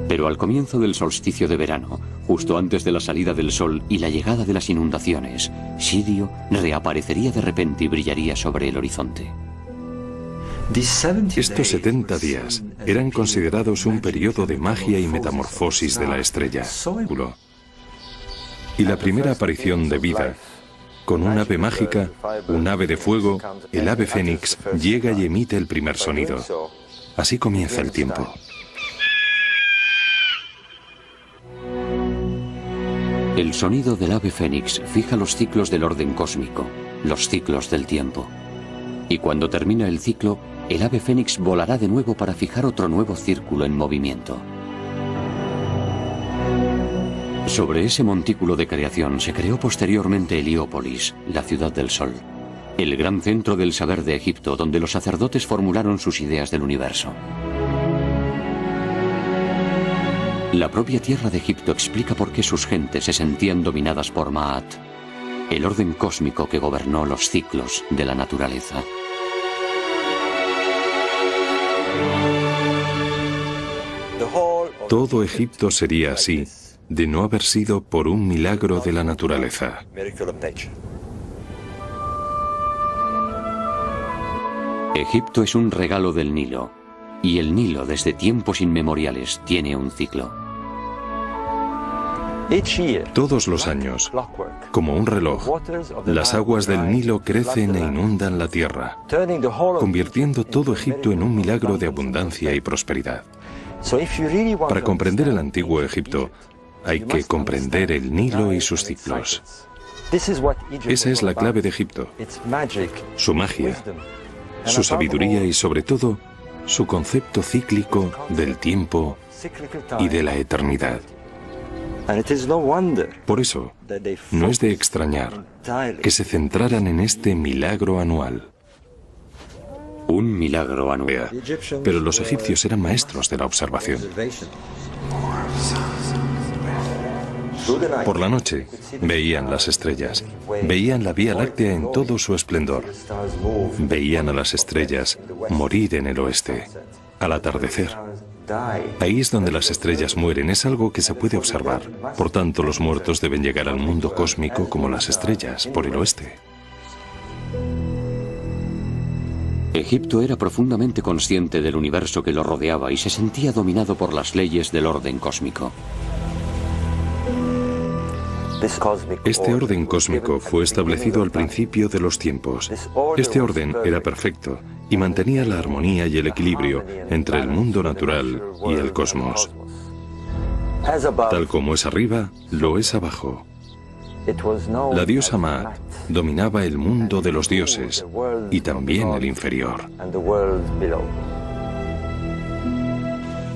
Speaker 1: Pero al comienzo del solsticio de verano, justo antes de la salida del sol y la llegada de las inundaciones, Sirio reaparecería de repente y brillaría sobre el horizonte.
Speaker 2: Estos 70 días eran considerados un periodo de magia y metamorfosis de la estrella. Y la primera aparición de vida, con un ave mágica, un ave de fuego, el ave fénix, llega y emite el primer sonido. Así comienza el tiempo.
Speaker 1: El sonido del ave fénix fija los ciclos del orden cósmico, los ciclos del tiempo. Y cuando termina el ciclo, el ave fénix volará de nuevo para fijar otro nuevo círculo en movimiento. Sobre ese montículo de creación se creó posteriormente Heliópolis, la ciudad del sol, el gran centro del saber de Egipto, donde los sacerdotes formularon sus ideas del universo. La propia tierra de Egipto explica por qué sus gentes se sentían dominadas por Maat, el orden cósmico que gobernó los ciclos de la naturaleza.
Speaker 2: Todo Egipto sería así, de no haber sido por un milagro de la naturaleza.
Speaker 1: Egipto es un regalo del Nilo, y el Nilo desde tiempos inmemoriales tiene un ciclo.
Speaker 2: Todos los años, como un reloj, las aguas del Nilo crecen e inundan la tierra, convirtiendo todo Egipto en un milagro de abundancia y prosperidad. Para comprender el antiguo Egipto, hay que comprender el Nilo y sus ciclos. Esa es la clave de Egipto, su magia, su sabiduría y sobre todo, su concepto cíclico del tiempo y de la eternidad. Por eso, no es de extrañar que se centraran en este milagro anual.
Speaker 1: Un milagro anual.
Speaker 2: Pero los egipcios eran maestros de la observación. Por la noche, veían las estrellas, veían la Vía Láctea en todo su esplendor, veían a las estrellas morir en el oeste, al atardecer. Ahí es donde las estrellas mueren, es algo que se puede observar. Por tanto, los muertos deben llegar al mundo cósmico como las estrellas, por el oeste.
Speaker 1: Egipto era profundamente consciente del universo que lo rodeaba y se sentía dominado por las leyes del orden cósmico.
Speaker 2: Este orden cósmico fue establecido al principio de los tiempos. Este orden era perfecto y mantenía la armonía y el equilibrio entre el mundo natural y el cosmos. Tal como es arriba, lo es abajo. La diosa Maat dominaba el mundo de los dioses y también el inferior.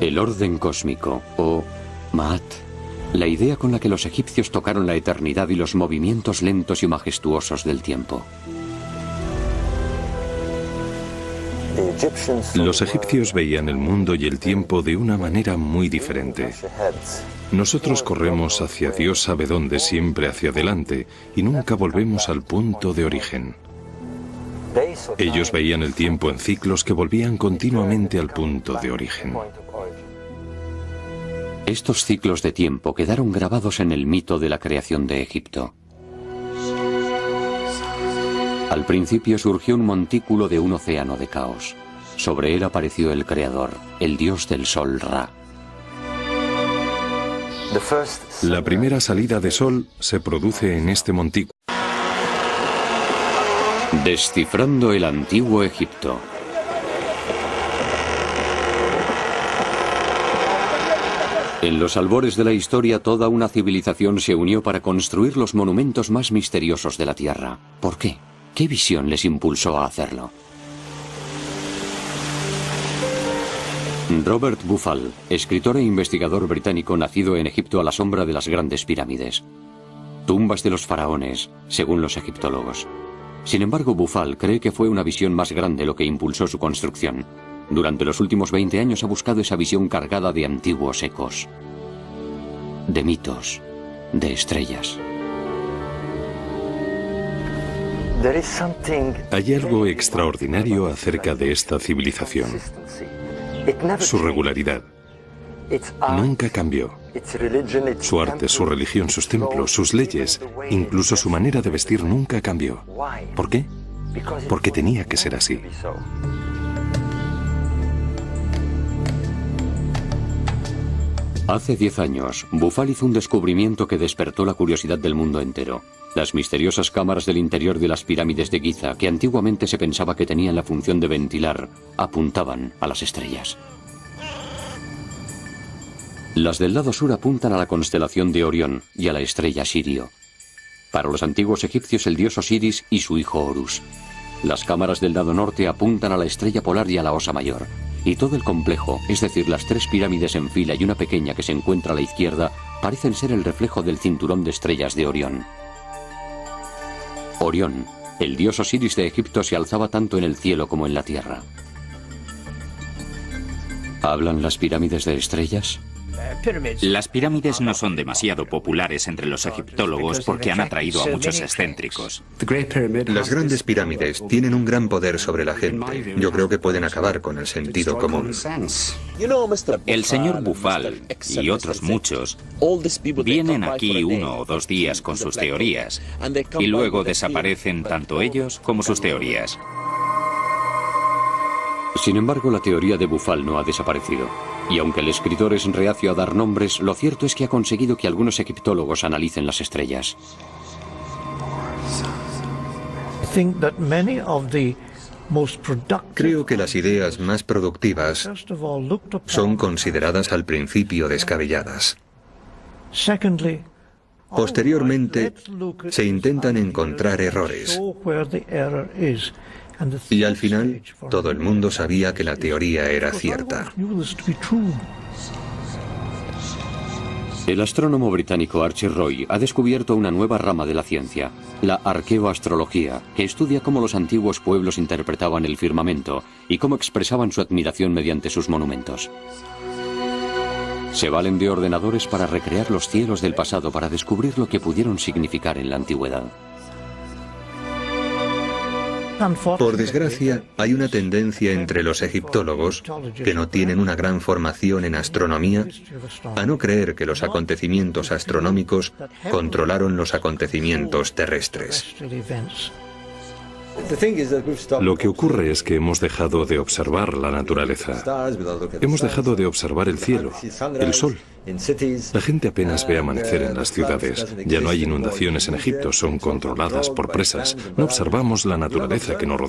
Speaker 1: El orden cósmico, o Maat, la idea con la que los egipcios tocaron la eternidad y los movimientos lentos y majestuosos del tiempo.
Speaker 2: Los egipcios veían el mundo y el tiempo de una manera muy diferente. Nosotros corremos hacia Dios sabe dónde, siempre hacia adelante, y nunca volvemos al punto de origen. Ellos veían el tiempo en ciclos que volvían continuamente al punto de origen.
Speaker 1: Estos ciclos de tiempo quedaron grabados en el mito de la creación de Egipto. Al principio surgió un montículo de un océano de caos. Sobre él apareció el Creador, el dios del sol Ra.
Speaker 2: La primera salida de sol se produce en este montículo.
Speaker 1: Descifrando el antiguo Egipto. En los albores de la historia, toda una civilización se unió para construir los monumentos más misteriosos de la Tierra. ¿Por qué? ¿Qué visión les impulsó a hacerlo? Robert Buffal, escritor e investigador británico nacido en Egipto a la sombra de las grandes pirámides. Tumbas de los faraones, según los egiptólogos. Sin embargo, Buffal cree que fue una visión más grande lo que impulsó su construcción. Durante los últimos 20 años ha buscado esa visión cargada de antiguos ecos, de mitos, de estrellas.
Speaker 2: Hay algo extraordinario acerca de esta civilización. Su regularidad nunca cambió. Su arte, su religión, sus templos, sus leyes, incluso su manera de vestir nunca cambió. ¿Por qué? Porque tenía que ser así.
Speaker 1: Hace 10 años, Bufal hizo un descubrimiento que despertó la curiosidad del mundo entero. Las misteriosas cámaras del interior de las pirámides de Giza, que antiguamente se pensaba que tenían la función de ventilar, apuntaban a las estrellas. Las del lado sur apuntan a la constelación de Orión y a la estrella Sirio. Para los antiguos egipcios, el dios Osiris y su hijo Horus. Las cámaras del lado norte apuntan a la estrella polar y a la Osa Mayor. Y todo el complejo, es decir, las 3 pirámides en fila y una pequeña que se encuentra a la izquierda, parecen ser el reflejo del cinturón de estrellas de Orión. Orión, el dios Osiris de Egipto, se alzaba tanto en el cielo como en la tierra. ¿Hablan las pirámides de estrellas?
Speaker 3: Las pirámides no son demasiado populares entre los egiptólogos porque han atraído a muchos excéntricos.
Speaker 4: Las grandes pirámides tienen un gran poder sobre la gente. Yo creo que pueden acabar con el sentido común.
Speaker 3: El señor Bufal y otros muchos vienen aquí 1 o 2 días con sus teorías y luego desaparecen tanto ellos como sus teorías.
Speaker 1: Sin embargo, la teoría de Bufal no ha desaparecido. Y aunque el escritor es reacio a dar nombres, lo cierto es que ha conseguido que algunos egiptólogos analicen las estrellas.
Speaker 4: Creo que las ideas más productivas son consideradas al principio descabelladas. Posteriormente, se intentan encontrar errores. Y al final, todo el mundo sabía que la teoría era cierta.
Speaker 1: El astrónomo británico Archie Roy ha descubierto una nueva rama de la ciencia, la arqueoastrología, que estudia cómo los antiguos pueblos interpretaban el firmamento y cómo expresaban su admiración mediante sus monumentos. Se valen de ordenadores para recrear los cielos del pasado para descubrir lo que pudieron significar en la antigüedad.
Speaker 4: Por desgracia, hay una tendencia entre los egiptólogos, que no tienen una gran formación en astronomía, a no creer que los acontecimientos astronómicos controlaron los acontecimientos terrestres.
Speaker 2: Lo que ocurre es que hemos dejado de observar la naturaleza. Hemos dejado de observar el cielo, el sol. La gente apenas ve amanecer en las ciudades. Ya no hay inundaciones en Egipto, son controladas por presas. No observamos la naturaleza que nos rodea.